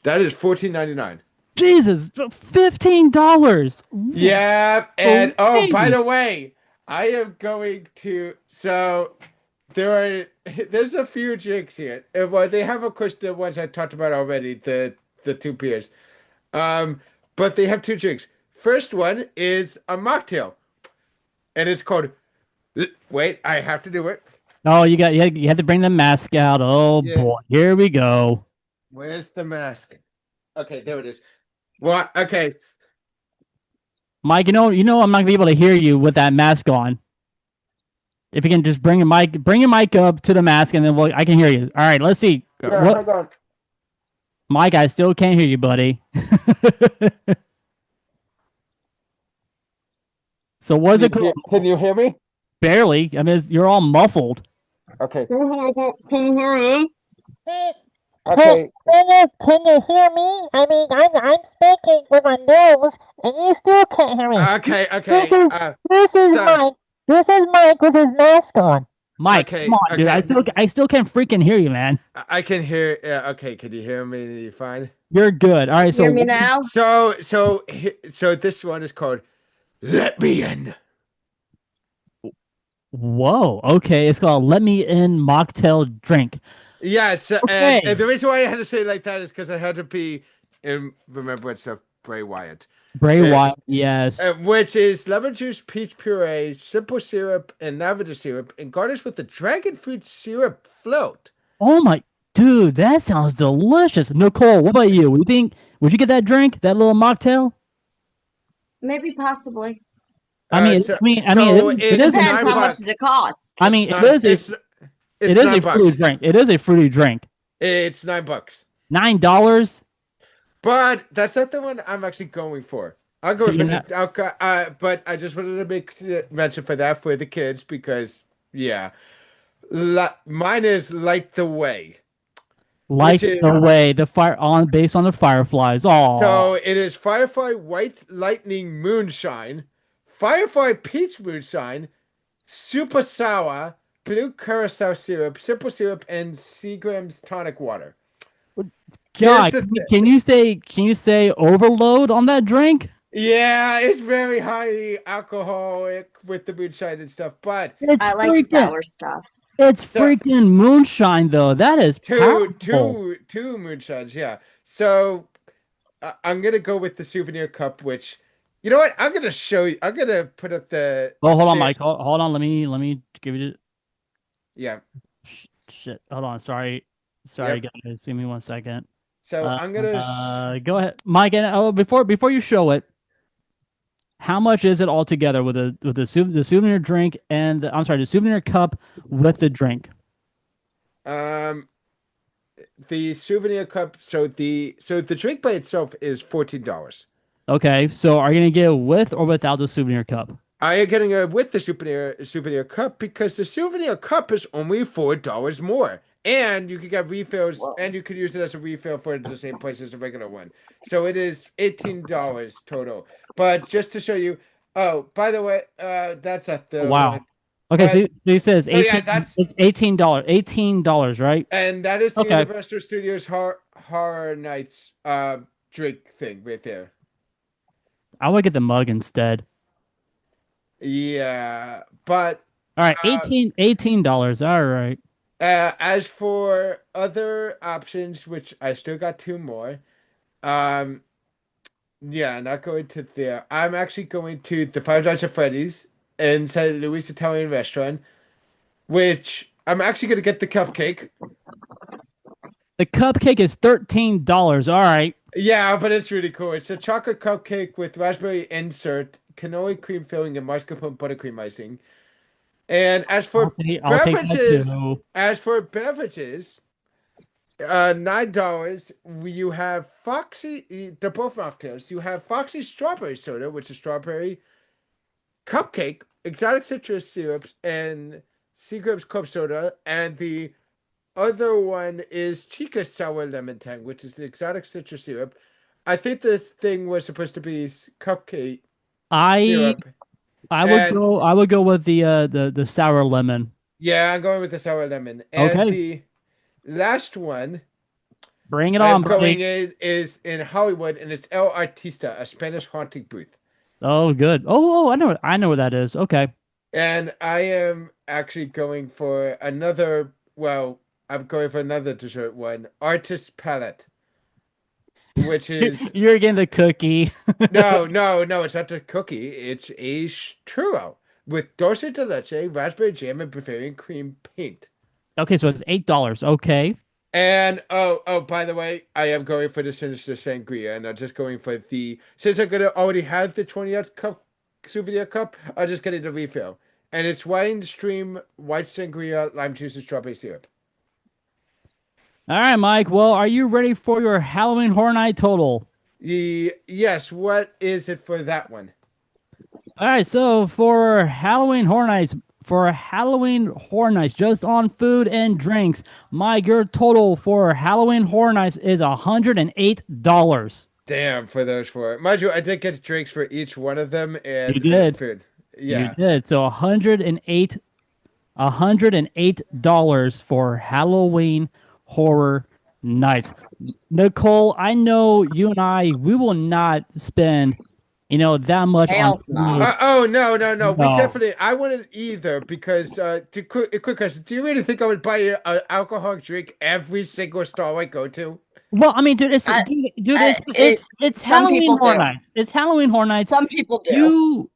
That is 14.99. Jesus, $15. Yeah, and oh, by Okay. the way, I am going to there's a few drinks here. Well, they have of course the ones I talked about already, the two beers. Um, but they have two drinks. First one is a mocktail, and it's called. Wait, I have to do it. Oh, you had to bring the mask out. Oh Yeah, boy, here we go. where's the mask? Okay, there it is. Well, okay. Mike, I'm not gonna be able to hear you with that mask on. If you can just bring your mic up to the mask, and then I can hear you. All right, let's see. Yeah, What, hold on. Mike? I still can't hear you, buddy. So what's it called? Can you hear me? Barely. I mean, you're all muffled. Okay. Can you hear me? Okay. Can you hear me? I mean, I'm speaking with my nose, and you still can't hear me. Okay. This Okay. is this is so- Mike. This is Mike with his mask on. Mike, Okay, come on, dude. okay. I still can't freaking hear you, man. I can hear. Yeah, okay. Can you hear me? You fine? You're good. All right, so Hear me now? So this one is called "Let Me In." whoa, okay. It's called "Let Me In" mocktail drink. Yes, Okay. and the reason why I had to say it like that is because I had to be in remembrance of Bray Wyatt. Bray Uh, Wyatt, yes. Which is lemon juice, peach puree, simple syrup, and lavender syrup, and garnished with the dragon fruit syrup float. Oh my, dude, that sounds delicious. Nicole, what about you? Would you get that drink, that little mocktail? Maybe possibly. I mean, So, it it's is. Depends nine how much bucks. does it cost. I It's mean, nine. it It's is a fruity $9. drink. It is a fruity drink. It's $9. $9. But that's not the one I'm actually going for. I'll So go you're for not but I just wanted to make mention for that for the kids because yeah, mine is Light the Way, which like is the way the fire on based on the fireflies. Oh, so it is Firefly White Lightning Moonshine, Firefly Peach Moonshine, Super Sour, Blue Curacao Syrup, Simple Syrup, and Seagram's Tonic Water. Here's God, the can you say overload on that drink? Yeah, it's very high alcoholic with the moonshine and stuff, but It's I like freaking sour stuff. it's so freaking moonshine though. That is powerful. two moonshines, yeah. So I'm gonna go with the souvenir cup, which you know what? I'm gonna show you. I'm gonna put up the Oh, hold on, shit. Mike. Hold on. Let me give you Yeah, shit. Hold on. Sorry, yep. guys. Give me 1 second. So I'm gonna. Go ahead, Mike. And before you show it, how much is it all together with the souvenir drink and I'm sorry, the souvenir cup with the drink? Um, the souvenir cup. So the drink by itself is $14. Okay, so are you gonna get it with or without the souvenir cup? I am getting a with the souvenir cup because the souvenir cup is only $4 more, and you can get refills, Whoa. and you can use it as a refill for the same price as a regular one. So it is $18 total. But just to show you, oh, by the way, that's not Oh, the wow. one. Okay, But so he says so yeah, 18. that's It's $18, right? and that is the Okay, Universal Studios Horror Nights drink thing right there. I would get the mug instead. Yeah, but All right, uh, $18. All right. As for other options, which I still got two more, um, yeah, not going to there. I'm actually going to the Five Nights at Freddy's in San Luis Italian restaurant, which I'm actually going to get the cupcake. The cupcake is $13. All right. Yeah, but it's really cool. It's a chocolate cupcake with raspberry insert, cannoli cream filling, and mascarpone buttercream icing. And I'll take that too. as for beverages, $9. You have Foxy. They're both mocktails. You have Foxy strawberry soda, which is strawberry cupcake, exotic citrus syrups, and Seagram's club soda, and the other one is Chica sour lemon tang, which is the exotic citrus syrup. I think this thing was supposed to be cupcake I syrup, and I would go with the sour lemon. yeah, I'm going with the sour lemon. And Okay, the last one bring it I am on, going buddy. in is in Hollywood, and it's El Artista, a Spanish haunting booth. Oh, good. I know where that is. Okay. And I am actually going for another. Well, I'm going for another dessert one, Artist Palette, which is You're getting the cookie. no, it's not a cookie. It's a churro with dulce de leche, raspberry jam, and Bavarian cream paint. Okay, so it's $8. Okay. And by the way, I am going for the Sinister Sangria, and I'm just going for since I'm gonna already have the 20-ounce cup souvenir cup, I'm just getting the refill. And it's wine stream, white sangria, lime juice, and strawberry syrup. All right, Mike. Well, are you ready for your Halloween Horror Night total? Yes, what is it for that one? All right, so for Halloween Horror Nights, just on food and drinks, Mike, your total for Halloween Horror Nights is $108. Damn, for those four. Mind you, I did get drinks for each one of them You and did. food. You Yeah. did. So $108 for Halloween Horror Nights. Nicole, I know you and we will not spend, that much on Hell's not. food. Oh no. We No. definitely. I wouldn't either because. Quick question. Do you really think I would buy an alcoholic drink every single stall I go to? Well, I mean, dude, it's I- it's some Halloween people Horror do. Nights. It's Halloween Horror Nights. Some people do.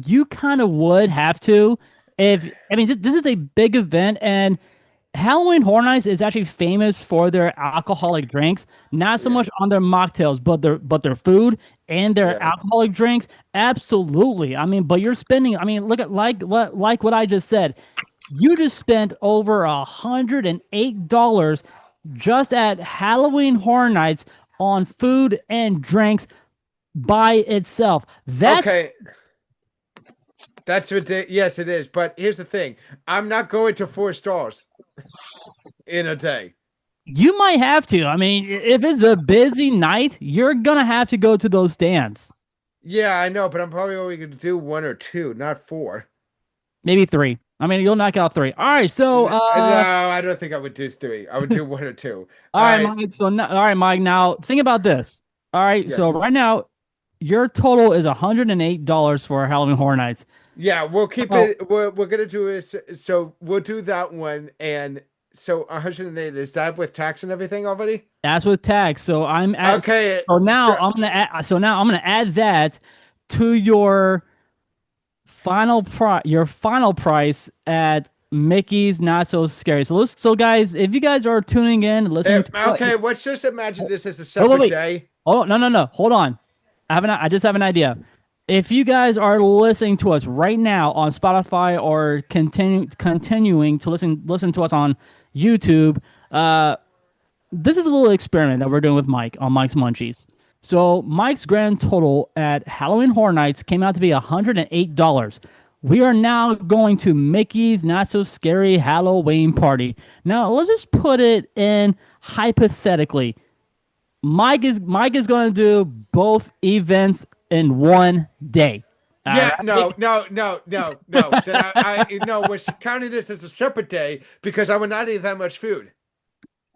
You kind of would have to. If I mean, this is a big event, and Halloween Horror Nights is actually famous for their alcoholic drinks, not so Yeah, much on their mocktails, but their food and their yeah. alcoholic drinks. Absolutely. I mean, but you're spending. I mean, look at like what I just said. You just spent over $108 just at Halloween Horror Nights on food and drinks by itself. That's Okay, that's ridiculous. Yes, it is. But here's the thing: I'm not going to 4 stars in a day. You might have to. I mean, if it's a busy night, you're gonna have to go to those stands. Yeah, I know, but I'm probably only going to do 1 or 2, not 4. Maybe three. I mean, you'll knock out three. All right, so No, I don't think I would do 3. I would do 1 or 2. all right, Mike. All right, Mike. Now think about this. All right, Yeah, so right now your total is $108 for Halloween Horror Nights. yeah. We'll keep So it. We're gonna do it. So we'll do that one, and so 108 is that with tax and everything already? that's with tax. So I'm at. Okay, So now so I'm gonna add. So now I'm gonna add that to your final price at Mickey's Not So Scary. So guys, if you guys are tuning in, listening to okay. Let's just imagine this as a wait, wait, separate wait. day. Oh, no. Hold on. I just have an idea. If you guys are listening to us right now on Spotify or continuing to listen to us on YouTube, this is a little experiment that we're doing with Mike on Mike's Munchies. So Mike's grand total at Halloween Horror Nights came out to be $108. We are now going to Mickey's Not So Scary Halloween Party. Now let's just put it in hypothetically. Mike is going to do both events in one day. All Yeah, right. no. Then no. We're counting this as a separate day because I would not eat that much food.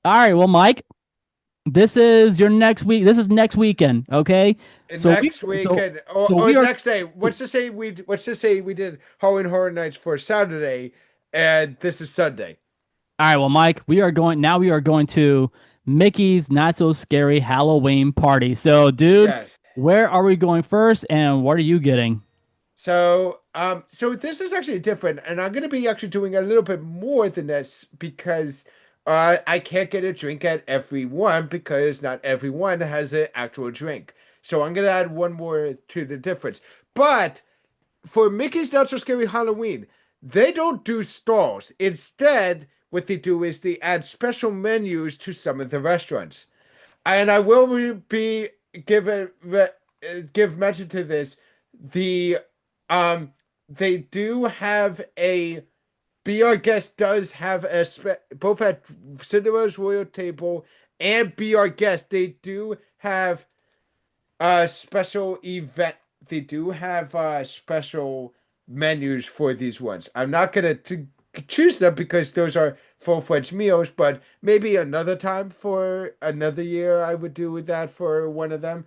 All right. Well, Mike, this is your next week. This is next weekend. Okay. And So we next week so and so or we are. next day. Let's just say we did Halloween Horror Nights for Saturday, and this is Sunday. All right. Well, Mike, we are going now. We are going to Mickey's Not So Scary Halloween Party. So, dude, Yes. where are we going first, and what are you getting? So this is actually different, and I'm gonna be actually doing a little bit more than this because I can't get a drink at every one because not everyone has an actual drink. So I'm gonna add one more to the difference. But for Mickey's Not So Scary Halloween, they don't do stalls. Instead, what they do is they add special menus to some of the restaurants. And I will be give mention to this. The they do have a Be Our Guest does have both at Cinderella's Royal Table and Be Our Guest. They do have a special event. They do have special menus for these ones. I'm not gonna choose them because those are full-fledged meals, but maybe another time for another year I would do that for one of them.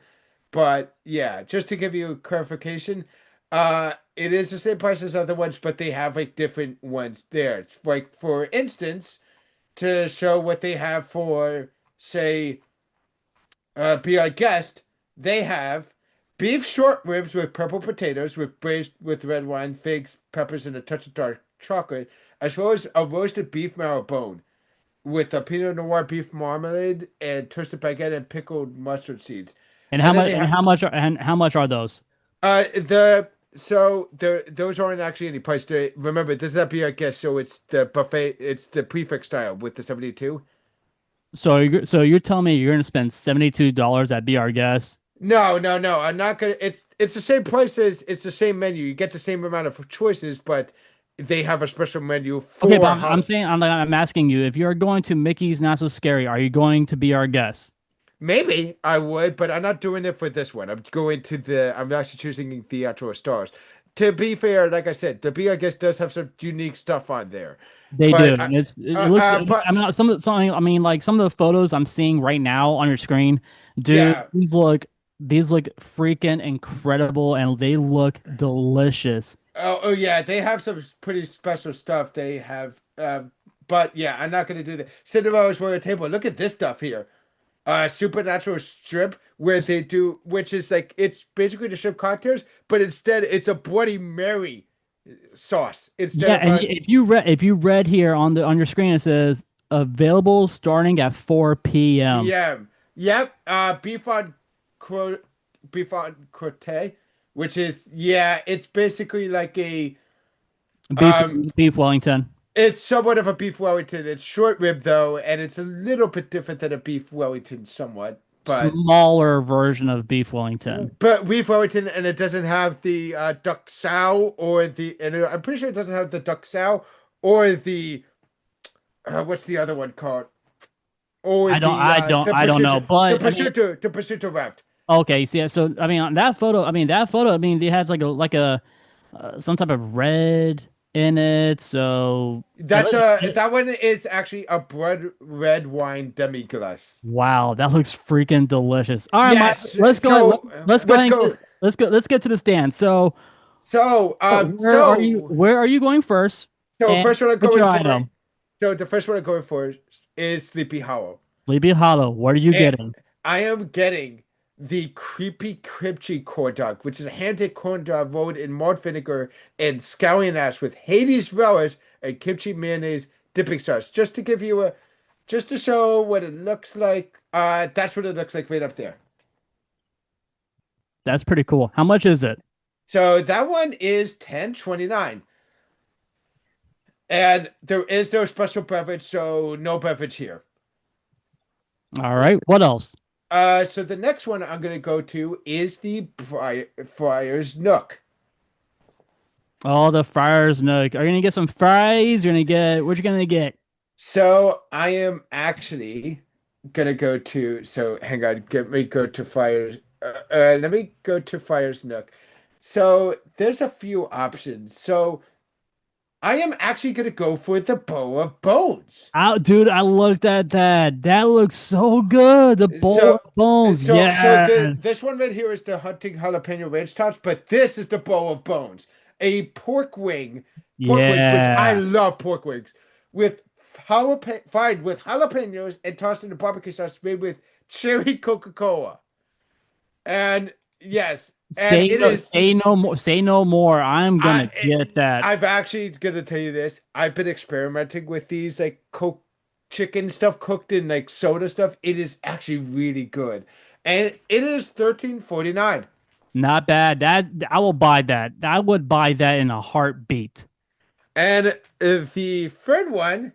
But yeah, just to give you clarification, it is the same price as other ones, but they have like different ones there. Like for instance, to show what they have for, say, Be Our Guest, they have beef short ribs with purple potatoes with braised with red wine, figs, peppers, and a touch of dark chocolate, as well as a roasted beef marrow bone with a Pinot Noir beef marmalade and toasted baguette and pickled mustard seeds. And how And then much? they And have how much are those? those aren't actually any price. Remember, this is not Be Our Guest, so it's the buffet. It's the prefix style with the 72. So you're telling me you're gonna spend $72 at Be Our Guest? No. I'm not gonna. It's the same price as it's the same menu. You get the same amount of choices, but they have a special menu Okay, for but I'm saying I'm asking you if you're going to Mickey's Not So Scary, are you going to Be Our Guest? Maybe I would, but I'm not doing it for this one. I'm going to the. I'm actually choosing the actual stars. To be fair, like I said, the B I guess does have some unique stuff on there, They do. but And it looks. but I'm not some of the something. I mean, like some of the photos I'm seeing right now on your screen, dude. yeah. These look freaking incredible, and they look delicious. Oh yeah, they have some pretty special stuff. They have, but yeah, I'm not gonna do that. Cinderella's Royal Table. Look at this stuff here. Supernatural strip where they do, which is like it's basically the shrimp cocktails, but instead it's a Bloody Mary sauce instead Yeah, of and if you read here on your screen, it says available starting at 4 p.m. PM. Yep. Cro- beef on crotte, which is it's basically like a Beef um beef Wellington. it's somewhat of a beef Wellington. It's short rib though, and it's a little bit different than a beef Wellington somewhat. Smaller version of beef Wellington. But beef Wellington, and it doesn't have the duck sow or the and I'm pretty sure it doesn't have the duck sow or the what's the other one called? Or I don't I don't I don't know, but I mean, the prosciutto wrapped. okay, so yeah, so I mean on that photo, I mean they have like a some type of red in it, so That one is actually a blood red wine demi glace. wow, that looks freaking delicious. All right, Mike, Yes. let's go. So Let's go let's ahead and go. let's get to the stand. So, So so where are you going first? so And first one I'm what's your going for. item? So the first one I'm going for is Sleepy Hollow. Sleepy Hollow. What are you And getting? I am getting the creepy kimchi corn dog, which is a hand-baked corn dog rolled in malt vinegar and scallion ash with Hades relish and kimchi mayonnaise dipping sauce. Just to show what it looks like. That's what it looks like right up there. That's pretty cool. How much is it? So that one is 10.29. And there is no special beverage, so no beverage here. All right. What else? So the next one I'm gonna go to is the Friar's Nook. Oh, the Friar's Nook. Are you gonna get some fries? You're gonna get what you gonna get? So I am actually gonna go to. So hang on, let me go to Friar's. Let me go to Friar's Nook. So there's a few options. So I am actually gonna go for the Bow of Bones. Oh, dude, I looked at that. That looks so good. The bowl So, of bones. Yes. this one right here is the hunting jalapeno ranch tots, but this is the bowl of bones, a pork wings, which I Yeah. love pork wings, with fried with jalapenos and tossed in a barbecue sauce made with cherry Coca-Cola. And yes, and it is. Say no more. Say no more. I'm I gonna get that. I've actually gonna tell you this. I've been experimenting with these like coke chicken stuff cooked in like soda stuff. It is actually really good, and it is 13.49. Not bad. That I will buy that. I would buy that in a heartbeat. And the third one,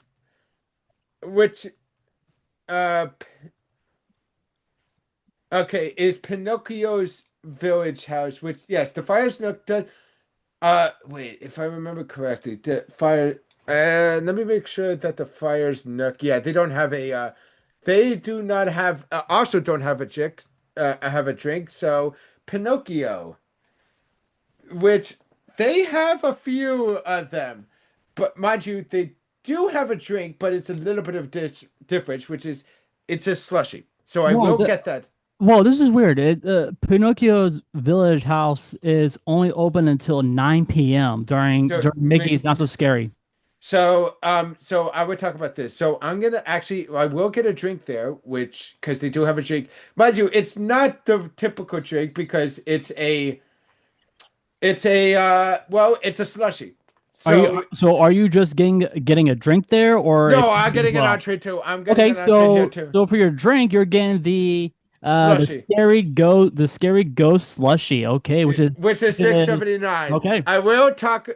which uh okay, is Pinocchio's Village House. Which yes, the Fire's Nook does. Wait, if I remember correctly, the fire. Let me make sure that the Fire's Nook. Yeah, they don't have a. They do not have. Also, don't have a chick. Have a drink. So Pinocchio, which they have a few of them, but mind you, they do have a drink, but it's a little bit of difference, which is it's a slushy. So I Whoa, will get that. whoa, this is weird. Pinocchio's Village House is only open until 9 p.m. during Mickey's Not So Scary. So I would talk about this. So I'm gonna actually, I will get a drink there, which because they do have a drink. Mind you, it's not the typical drink because it's a slushy. Are you just getting a drink there or No, I'm getting an entree too. I'm getting an entree here too. so for your drink you're getting Slushy. the scary ghost slushy, okay, which is $6.79. okay. I will talk,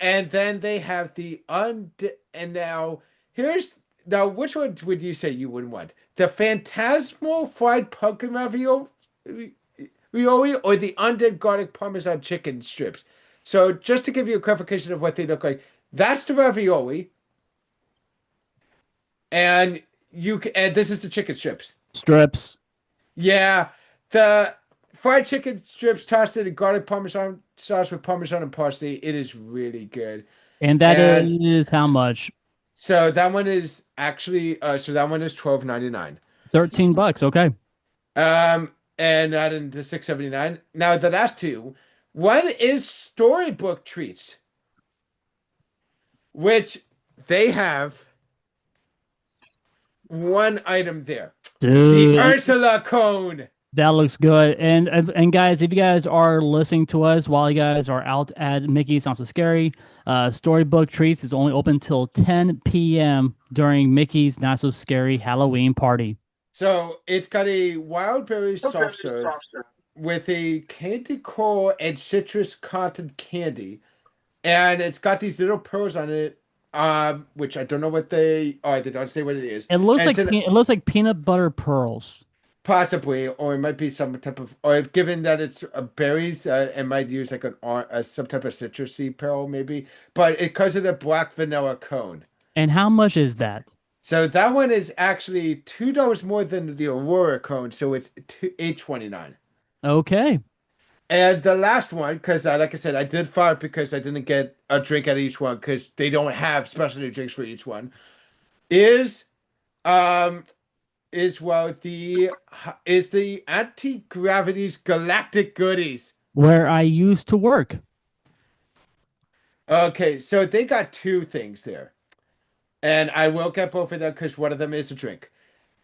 and then they have the and now which one would you say you would want? The Phantasmal fried pumpkin ravioli or the undead garlic parmesan chicken strips? So just to give you a clarification of what they look like, that's the ravioli, and this is the chicken strips. Strips. Yeah, the fried chicken strips tossed in a garlic parmesan sauce with parmesan and parsley. It is really good. And that is how much? So that one is actually so that one is $12.99. $13, okay. And adding the $6.79. Now the last two, one is storybook treats, which they have one item there. Dude, The Ursula cone. That looks good. And guys, if you guys are listening to us while you guys are out at Mickey's Not So Scary, Storybook Treats is only open till 10 p.m. during Mickey's Not So Scary Halloween party. So it's got a wild berry soft serve with a candy core and citrus cotton candy, and it's got these little pearls on it, which I don't know what they are. They don't say what it is. It looks And like it looks like peanut butter pearls. possibly, or it might be some type of, or given that it's berries, it might use like some type of citrusy pearl maybe. But it comes in a black vanilla cone. And how much is that? So that one is actually $2 more than the Aurora cone, so it's $8.29. Okay. And the last one, because like I said, I did fire because I didn't get a drink at each one because they don't have specialty drinks for each one. Is um well the Anti-Gravity's Galactic Goodies. Where I used to work. Okay, so they got two things there, and I will get both of them because one of them is a drink,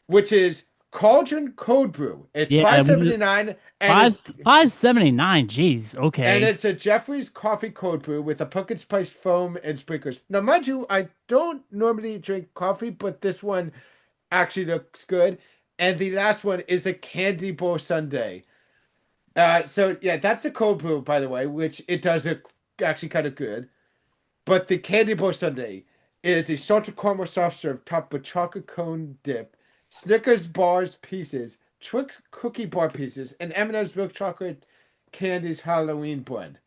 which is Cauldron Cold Brew. It's Yeah, $5.79 and $5.79. Jeez. Okay. and it's a Jeffrey's coffee cold brew with a pumpkin spice foam and sprinklers. Now, mind you, I don't normally drink coffee, but this one actually looks good. And the last one is a candy bowl sundae. So yeah, that's the cold brew, by the way, which it does look actually kind of good. But the candy bowl sundae is a salted caramel soft serve topped with chocolate cone dip, Snickers bars pieces, Twix cookie bar pieces, and M&M's milk chocolate candies Halloween blend.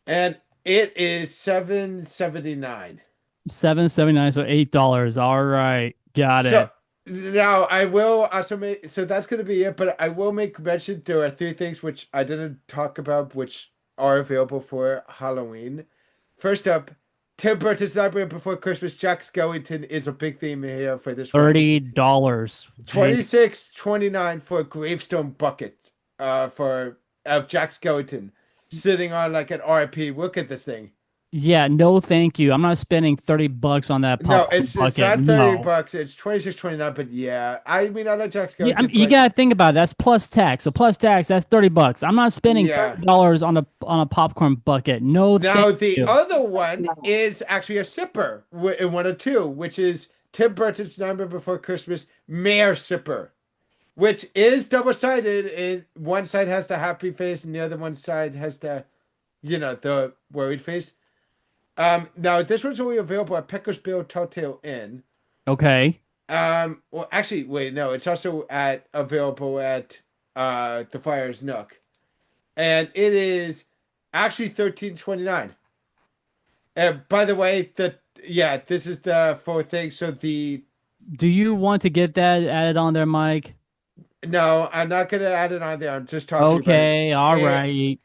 And it is $7.79. $7.79, so $8. All right, got So it. now I will also make, so that's going to be it, but I will make mention there are three things which I didn't talk about which are available for Halloween. First up, Tim Burton's Nightmare Before Christmas. Jack Skellington is a big theme here for this one. $30. Jeez. $26.29 for a gravestone bucket for Jack Skellington sitting on like an RP. Look at this thing. Yeah, no, thank you. I'm not spending $30 on that No, popcorn it's bucket. not No. $30. It's $26.29. But yeah, I mean I like Jack Skellington. Yeah, you gotta think about it. That's plus tax. So plus tax, that's $30. I'm not spending Yeah. $30 on a popcorn bucket. No, Now thank the you. other one is actually a sipper in one or two, which is Tim Burton's Nightmare Before Christmas Mayor Sipper, which is double-sided. One side has the happy face and the other one side has the, the worried face. Now this one's only available at Peckersville Telltale Inn. Okay. Well, actually, wait, no, it's also available at the Friar's Nook, and it is actually $13.29. And by the way, this is the full thing. So Do you want to get that added on there, Mike? no, I'm not gonna add it on there. I'm just talking about it. Okay, all right.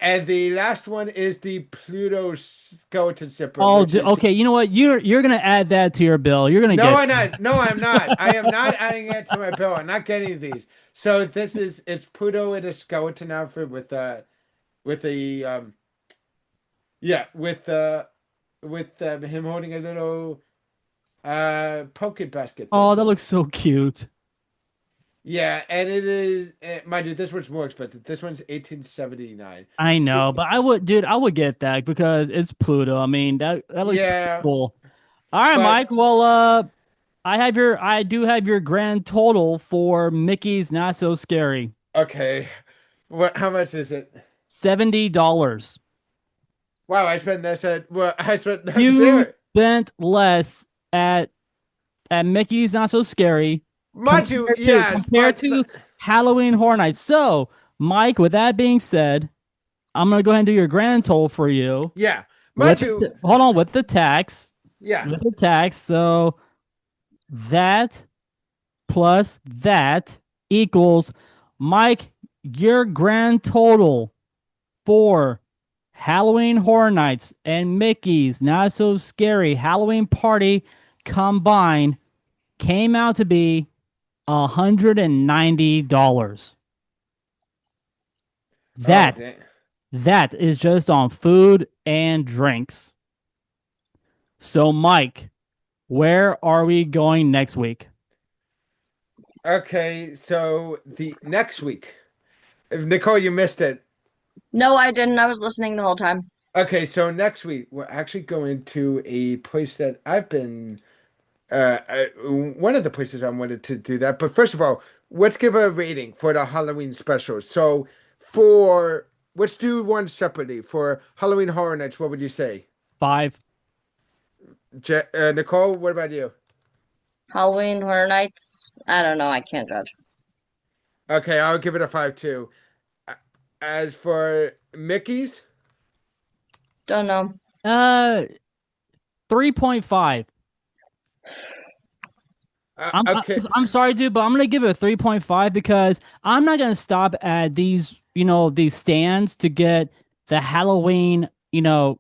And the last one is the Pluto skeleton sipper. Oh, which is- okay. You know what? You're gonna add that to your bill. You're gonna No, get. I'm not. No, I'm not. I am not adding it to my bill. I'm not getting these. So it's Pluto in a skeleton outfit with him holding a little pumpkin basket. Oh, that looks so cute. Yeah, and it is, mind you, this one's more expensive. This one's $18.79. I know, but I would get that because it's Pluto. I mean, that looks pretty cool. All right, But- Mike. Well, I do have your grand total for Mickey's Not So Scary. Okay, how much is it? $70. Wow, I spent less there. You spent less at Mickey's Not So Scary. Mind you, yes, compared to Halloween Horror Nights. So, Mike, with that being said, I'm gonna go ahead and do your grand total for you. Yeah, mind you, hold on with the tax. Yeah, with the tax. So that plus that equals, Mike, your grand total for Halloween Horror Nights and Mickey's Not So Scary Halloween Party combined came out to be $190. That is just on food and drinks. So, Mike, where are we going next week? Okay, so the next week, Nicole, you missed it. No, I didn't. I was listening the whole time. Okay, so next week we're actually going to a place that I've been. One of the places I wanted to do that. But first of all, let's give a rating for the Halloween special. So for let's do one separately for Halloween Horror Nights. What would you say, 5. Nicole? What about you? Halloween Horror Nights. I don't know. I can't judge. Okay, I'll give it a 5 too. As for Mickey's, Don't know. 3.5. I'm, I'm okay, I'm sorry, dude, but I'm gonna give it a 3.5 because I'm not gonna stop at these, these stands to get the Halloween,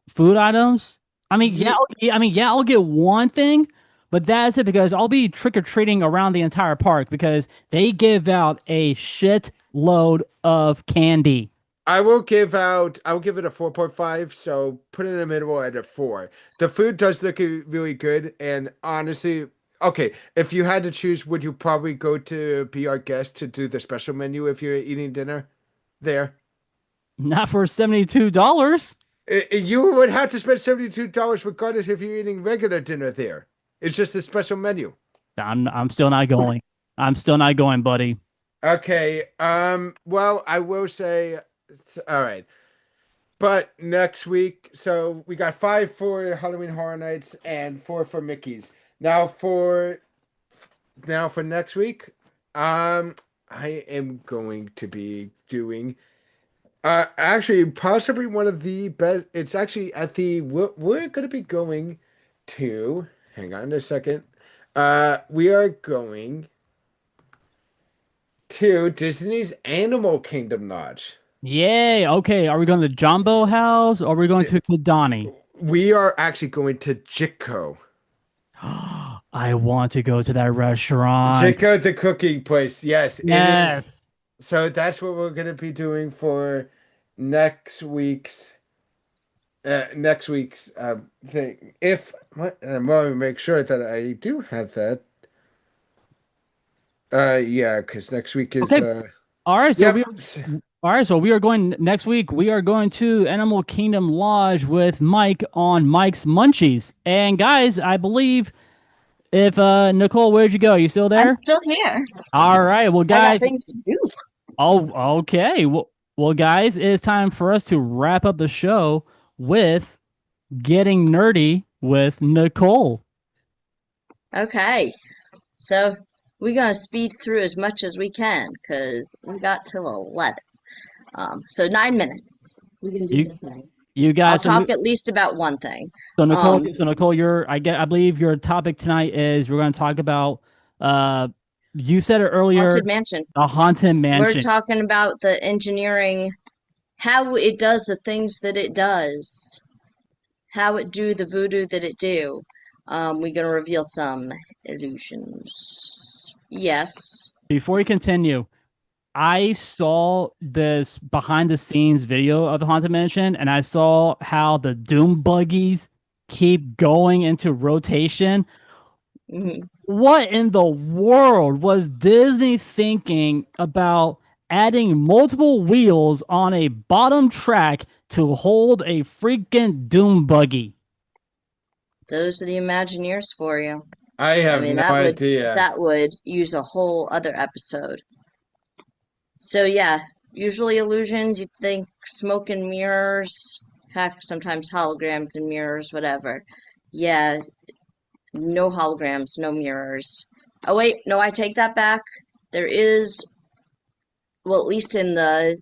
food items. I mean, yeah, yeah, I'll get one thing, but that's it because I'll be trick or treating around the entire park because they give out a shit load of candy. I'll give it a 4.5, so put it in the middle at a 4. The food does look really good, and honestly, okay, if you had to choose, would you probably go to be our guest to do the special menu if you're eating dinner there? Not for $72. You would have to spend $72 regardless if you're eating regular dinner there. It's just a special menu. I'm still not going. I'm still not going, buddy. Okay, well, I will say, all right. But next week, so we got 5 for Halloween Horror Nights and 4 for Mickey's. Now for next week, I am going to be doing actually possibly one of the best. It's actually at the we're going to be going to. Hang on a second. We are going to Disney's Animal Kingdom Lodge. Yay. Okay. Are we going to Jumbo House or are we going to Kidani? We are actually going to Jitco. I want to go to that restaurant. Jitco, the cooking place. Yes, it is. Yes. So that's what we're going to be doing for next week's thing. If I'm going to make sure that I do have that. Yeah, because next week is Okay. All right. So yep. we are going next week. We are going to Animal Kingdom Lodge with Mike on Mike's Munchies. And guys, I believe if Nicole, where'd you go? You still I'm there? still here. All right. Well, I got guys. things to do. Oh, okay. Well, guys, it's time for us to wrap up the show with getting nerdy with Nicole. Okay. So we're gonna speed through as much as we can because we got till 11. So 9 minutes. We're gonna do You this thing. you I'll got some. talk at least about one thing. So Nicole, I believe your topic tonight is we're going to talk about. You said it earlier, Haunted Mansion. a haunted We're mansion. talking about the engineering, how it does the things that it does, how it do the voodoo that it do. We're gonna reveal some illusions. Yes. Before we continue, I saw this behind the scenes video of the haunted mansion, and I saw how the doom buggies keep going into rotation. hmm What in the world was Disney thinking about adding multiple wheels on a bottom track to hold a freaking doom buggy? Those are the Imagineers for you. I have no idea. That would use a whole other episode. So yeah, usually illusions, you'd think smoke and mirrors, heck, sometimes holograms and mirrors, whatever. Yeah, no holograms, no mirrors. Oh wait, no, I take that back. There is, well, at least in the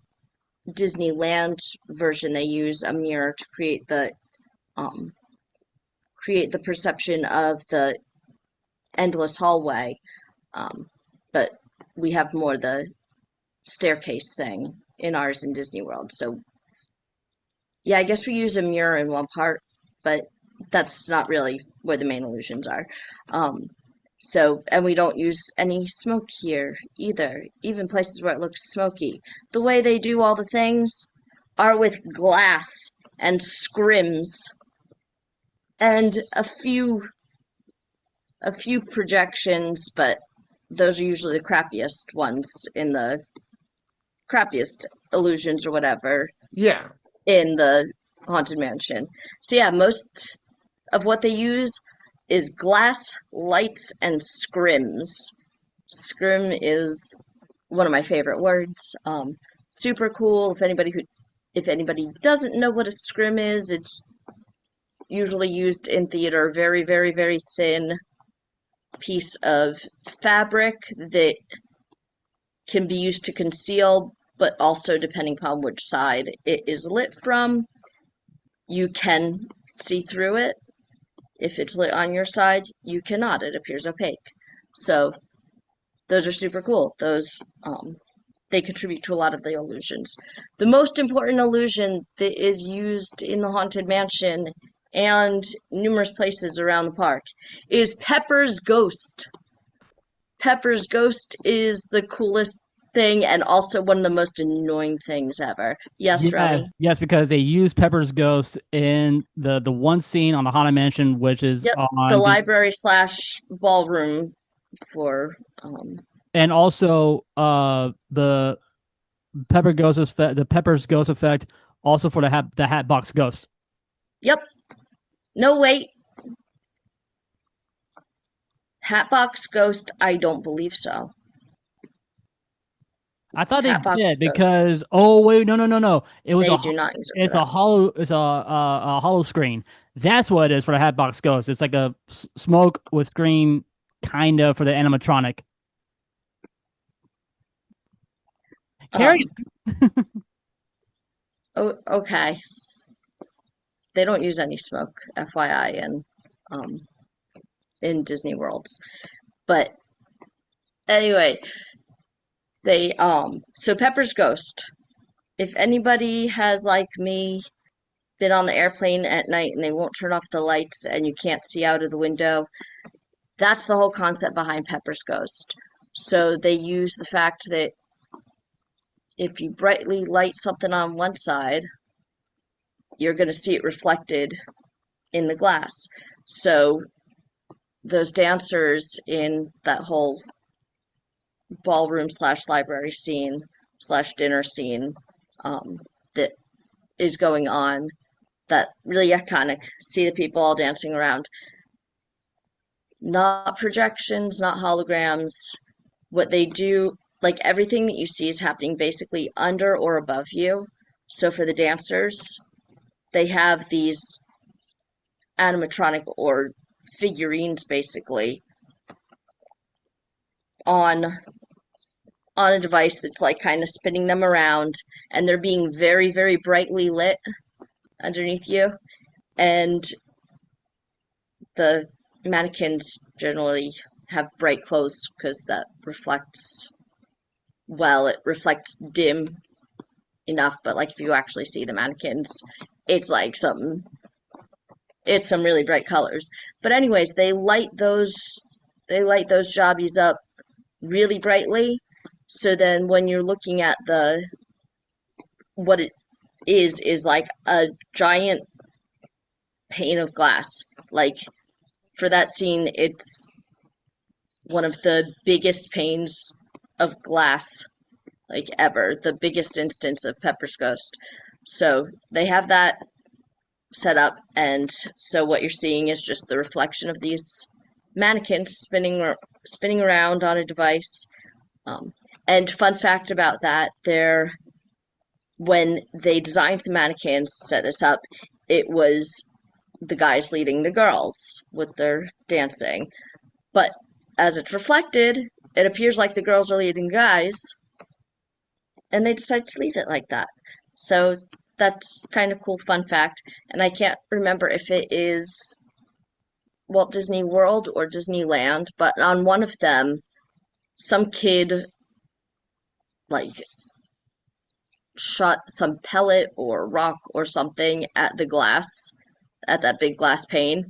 Disneyland version, they use a mirror to um create the perception of the endless hallway. But we have more the staircase thing in ours in Disney World. So yeah, I guess we use a mirror in one part, but that's not really where the main illusions are. Um, and we don't use any smoke here either, even places where it looks smoky. The way they do all the things are with glass and scrims and a few projections, but those are usually the crappiest ones in the crappiest illusions or whatever Yeah. in the Haunted Mansion. So yeah, most of what they use is glass, lights, and scrims. Scrim is one of my favorite words. Super cool. If anybody doesn't know what a scrim is, it's usually used in theater. Very, very, very thin piece of fabric that can be used to conceal, but also depending upon which side it is lit from, you can see through it. If it's lit on your side, you cannot. It appears opaque. So those are super cool. They contribute to a lot of the illusions. The most important illusion that is used in the Haunted Mansion and numerous places around the park is Pepper's ghost. Pepper's ghost is the coolest thing and also one of the most annoying things ever. Yes, Remy? Yes, because they use Pepper's ghost in the one scene on the Haunted Mansion, which is Yep, on the library slash ballroom for and also the the Pepper's ghost effect also for the Hatbox Ghost. Yep. No, wait. Hatbox Ghost, I don't believe so. I thought they Hatbox did Ghost. because wait, no. It was They do not use it it's for a that. hollow hollow screen. That's what it is for the Hatbox Ghost. It's like a smoke with screen kind of for the animatronic. Carrie, Oh, okay. They don't use any smoke, FYI, in Disney worlds. But anyway, so Pepper's ghost. If anybody has, like me, been on the airplane at night and they won't turn off the lights and you can't see out of the window, that's the whole concept behind Pepper's ghost. So they use the fact that if you brightly light something on one side, you're going to see it reflected in the glass. So those dancers in that whole ballroom slash library scene slash dinner scene that is going on, that really iconic, see the people all dancing around. Not projections, not holograms. What they do, like everything that you see is happening basically under or above you. So for the dancers, they have these animatronic or figurines basically on a device that's like kind of spinning them around, and they're being very, very brightly lit underneath you. And the mannequins generally have bright clothes because that reflects, well, it reflects dim enough, but like if you actually see the mannequins, it's like it's some really bright colors. But anyways, they light those jobbies up really brightly. So then when you're looking at what it is like a giant pane of glass. Like for that scene, it's one of the biggest panes of glass like ever, the biggest instance of Pepper's ghost. So they have that set up, and so what you're seeing is just the reflection of these mannequins spinning around on a device. And fun fact about that, when they designed the mannequins to set this up, it was the guys leading the girls with their dancing. But as it's reflected, it appears like the girls are leading the guys, and they decide to leave it like that. So that's kind of cool fun fact. And I can't remember if it is Walt Disney World or Disneyland, but on one of them, some kid like shot some pellet or rock or something at the glass, at that big glass pane,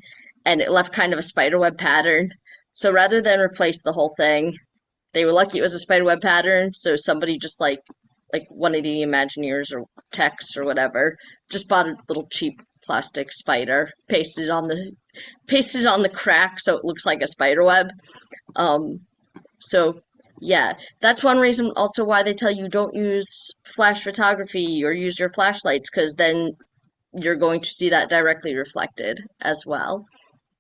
and it left kind of a spiderweb pattern. So rather than replace the whole thing, they were lucky it was a spiderweb pattern, so somebody just like one of the Imagineers or techs or whatever just bought a little cheap plastic spider, pasted on the crack so it looks like a spider web. So, yeah, that's one reason also why they tell you don't use flash photography or use your flashlights, because then you're going to see that directly reflected as well.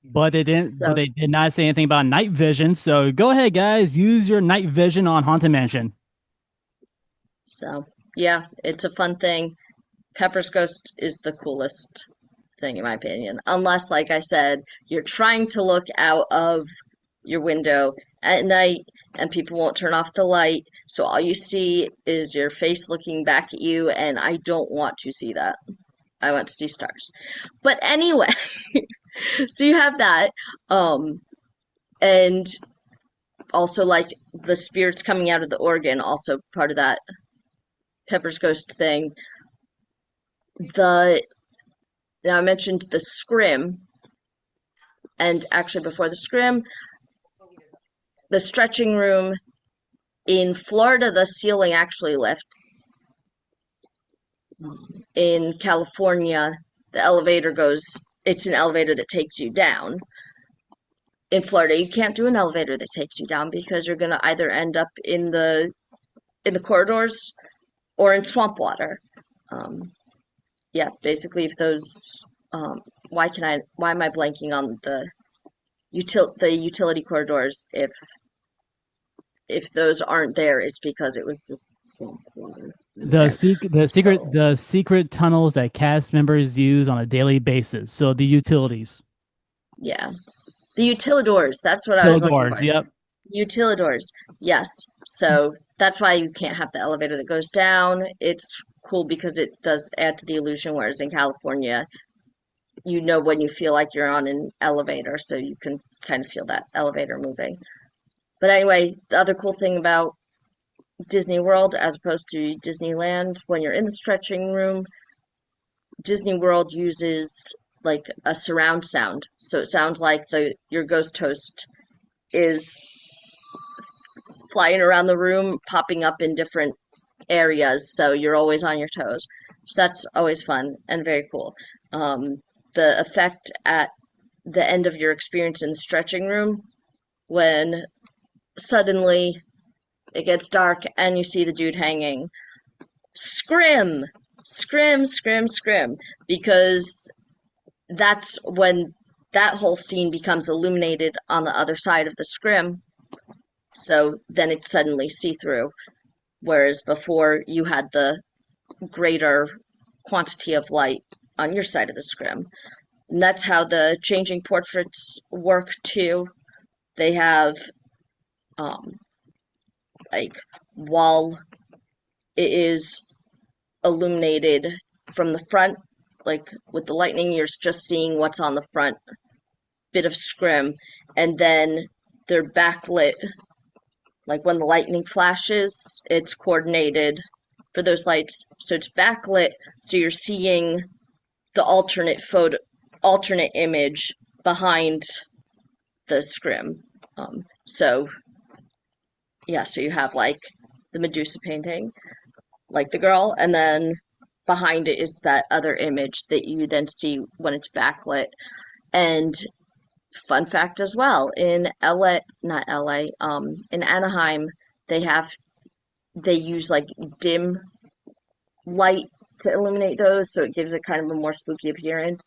But they didn't. But So, they did not say anything about night vision. So go ahead, guys. Use your night vision on Haunted Mansion. so yeah, it's a fun thing. Pepper's Ghost is the coolest thing in my opinion. Unless, like I said, you're trying to look out of your window at night and people won't turn off the light, so all you see is your face looking back at you, and I don't want to see that. I want to see stars. But anyway, so you have that. And also like the spirits coming out of the organ, also part of that Pepper's Ghost thing. The Now I mentioned the scrim, and actually before the scrim, the stretching room in Florida, the ceiling actually lifts. In California, the elevator goes, it's an elevator that takes you down. In Florida, you can't do an elevator that takes you down because you're going to either end up in the corridors or in swamp water. Um, yeah, basically, if those, why am I blanking on the utility corridors? If those aren't there, it's because it was just swamp water. The secret tunnels that cast members use on a daily basis. So the utilities. Yeah, the utilidors. That's what I was looking Billboards. for. Yep. Utilidors. Yes. So that's why you can't have the elevator that goes down. It's cool because it does add to the illusion, whereas in California, you know when you feel like you're on an elevator, so you can kind of feel that elevator moving. But anyway, the other cool thing about Disney World as opposed to Disneyland, when you're in the stretching room, Disney World uses like a surround sound. So it sounds like your ghost host is flying around the room, popping up in different areas, so you're always on your toes. So that's always fun and very cool. The effect at the end of your experience in the stretching room, when suddenly it gets dark and you see the dude hanging, scrim, scrim, scrim, scrim, because that's when that whole scene becomes illuminated on the other side of the scrim. So then it's suddenly see through. Whereas before you had the greater quantity of light on your side of the scrim. And that's how the changing portraits work too. They have um like while it is illuminated from the front, like with the lightning, you're just seeing what's on the front bit of scrim, and then they're backlit. Like when the lightning flashes, it's coordinated for those lights, so it's backlit, so you're seeing the alternate image behind the scrim. So yeah, so you have like the Medusa painting, like the girl, and then behind it is that other image that you then see when it's backlit. And fun fact as well, in LA, not LA, in Anaheim, they have they use like dim light to illuminate those, so it gives it kind of a more spooky appearance.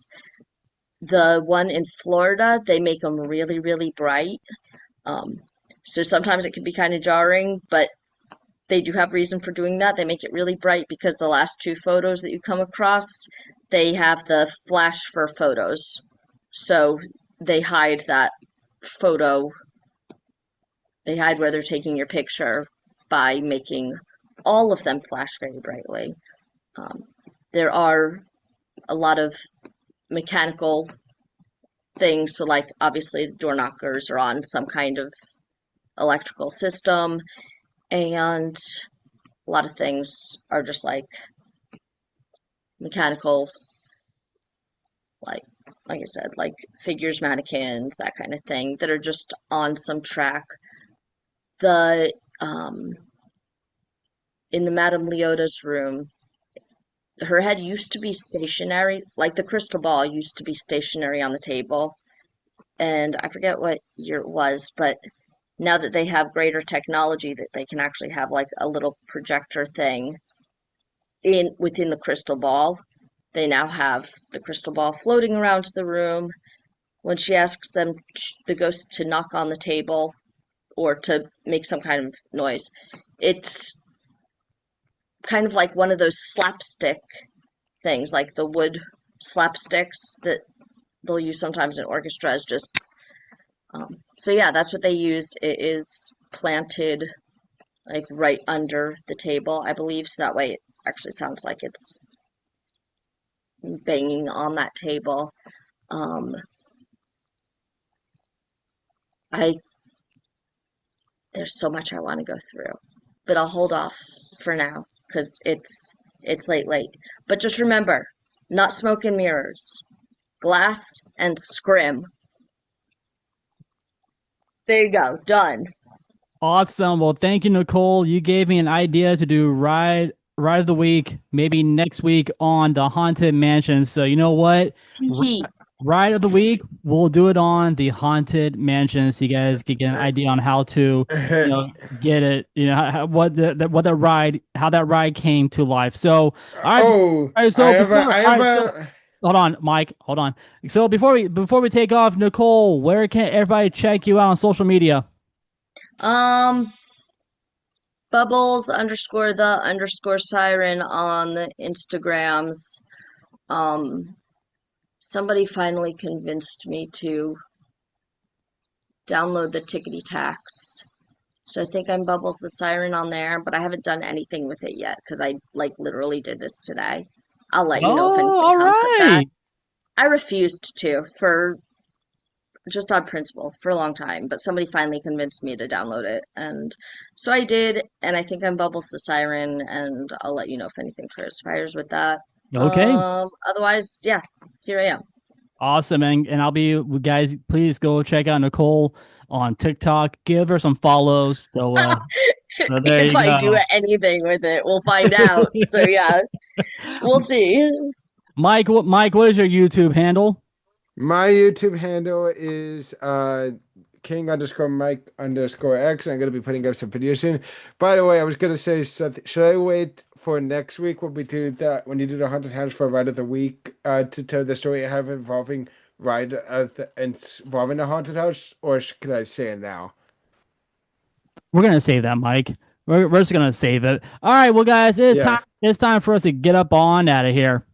The one in Florida, they make them really, really bright. Um, so sometimes it can be kind of jarring, but they do have reason for doing that. They make it really bright because the last two photos that you come across, they have the flash for photos. So they hide that photo, they hide where they're taking your picture by making all of them flash very brightly. Um, there are a lot of mechanical things, so like obviously the door knockers are on some kind of electrical system, and a lot of things are just like mechanical, like like I said, like figures, mannequins, that kind of thing that are just on some track. The In the Madame Leota's room, her head used to be stationary, like the crystal ball used to be stationary on the table, and I forget what year it was, but now that they have greater technology that they can actually have like a little projector thing in within the crystal ball. They now have the crystal ball floating around the room. When she asks them, the ghost, to knock on the table or to make some kind of noise, it's kind of like one of those slapstick things, like the wood slapsticks that they'll use sometimes in orchestras. Just so yeah, that's what they use. It is planted like right under the table, I believe, so that way it actually sounds like it's banging on that table. Um, I There's so much I want to go through, but I'll hold off for now because it's late. But just remember, not smoke and mirrors, glass and scrim. There you go, done. Awesome. Well, thank you, Nicole. You gave me an idea to do ride of the week, maybe next week on the Haunted Mansion. So you know what? R- Ride of the week, we'll do it on the Haunted Mansion, so you guys can get an idea on how to, get it. What the ride, how that ride came to life. So, all right, Oh, all right. I So have a, before, I all have right, so a. hold on, Mike. Hold on. So before we take off, Nicole, where can everybody check you out on social media? Um, Bubbles underscore the underscore siren on the Instagrams. Um, Somebody finally convinced me to download the Tickety Tax. So I think I'm Bubbles the Siren on there, but I haven't done anything with it yet because I like literally did this today. I'll let you know if Oh, anything all comes of that. right. I refused to for just on principle for a long time, but somebody finally convinced me to download it, and so I did, and I think I'm Bubbles the Siren, and I'll let you know if anything transpires with that. Okay. Otherwise, yeah, here I am. Awesome. And I'll be, guys, please go check out Nicole on TikTok. Give her some follows. So there If you I do go. anything with it, we'll find out. So yeah, we'll see. Mike, what is your YouTube handle? My YouTube handle is King underscore Mike underscore X. And I'm gonna be putting up some videos soon. By the way, I was gonna say something. Should I wait for next week when we do that when you do the haunted house for Ride of the Week to tell the story I have involving involving the haunted house, or can I say it now? We're gonna save that, Mike. We're just gonna save it. All right, well, guys, it's time. Yeah. It's time for us to get up on out of here.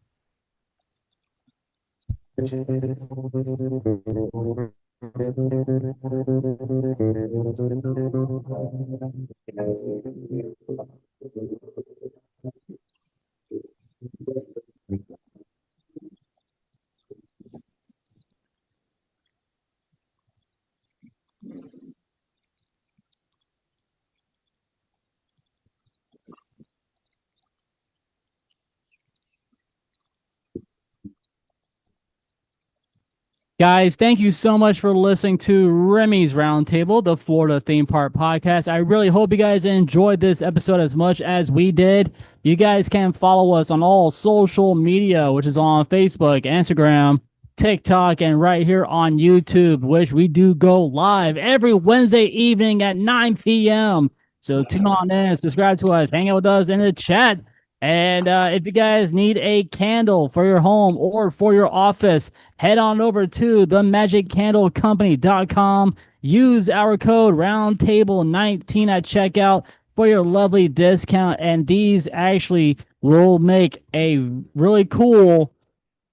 Guys, thank you so much for listening to Remy's Roundtable, the Florida Theme Park Podcast. I really hope you guys enjoyed this episode as much as we did. You guys can follow us on all social media, which is on Facebook, Instagram, TikTok, and right here on YouTube, which we do go live every Wednesday evening at 9 p.m. So tune on in, subscribe to us, hang out with us in the chat. And if you guys need a candle for your home or for your office, head on over to themagiccandlecompany.com. Use our code roundtable19 at checkout for your lovely discount. And these actually will make a really cool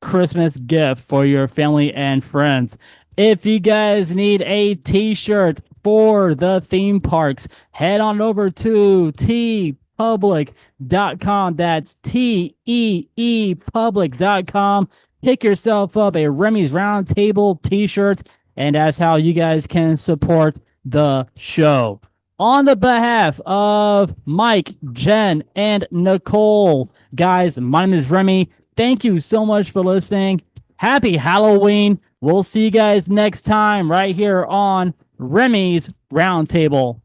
Christmas gift for your family and friends. If you guys need a t-shirt for the theme parks, head on over to teepublic.com. That's T-E-E public.com. Pick yourself up a Remy's Roundtable t-shirt, and that's how you guys can support the show. On the behalf of Mike, Jen, and Nicole, guys, my name is Remy. Thank you so much for listening. Happy Halloween. We'll see you guys next time right here on Remy's Roundtable.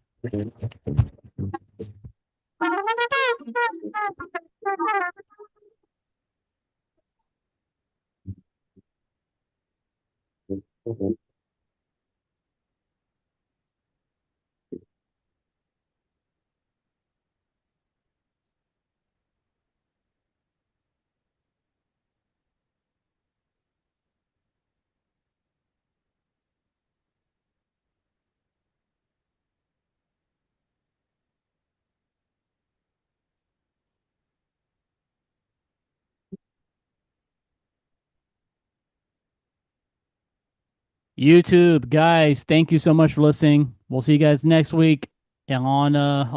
YouTube guys, thank you so much for listening. We'll see you guys next week on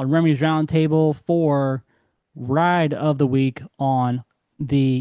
Remy's Roundtable for Ride of the Week on the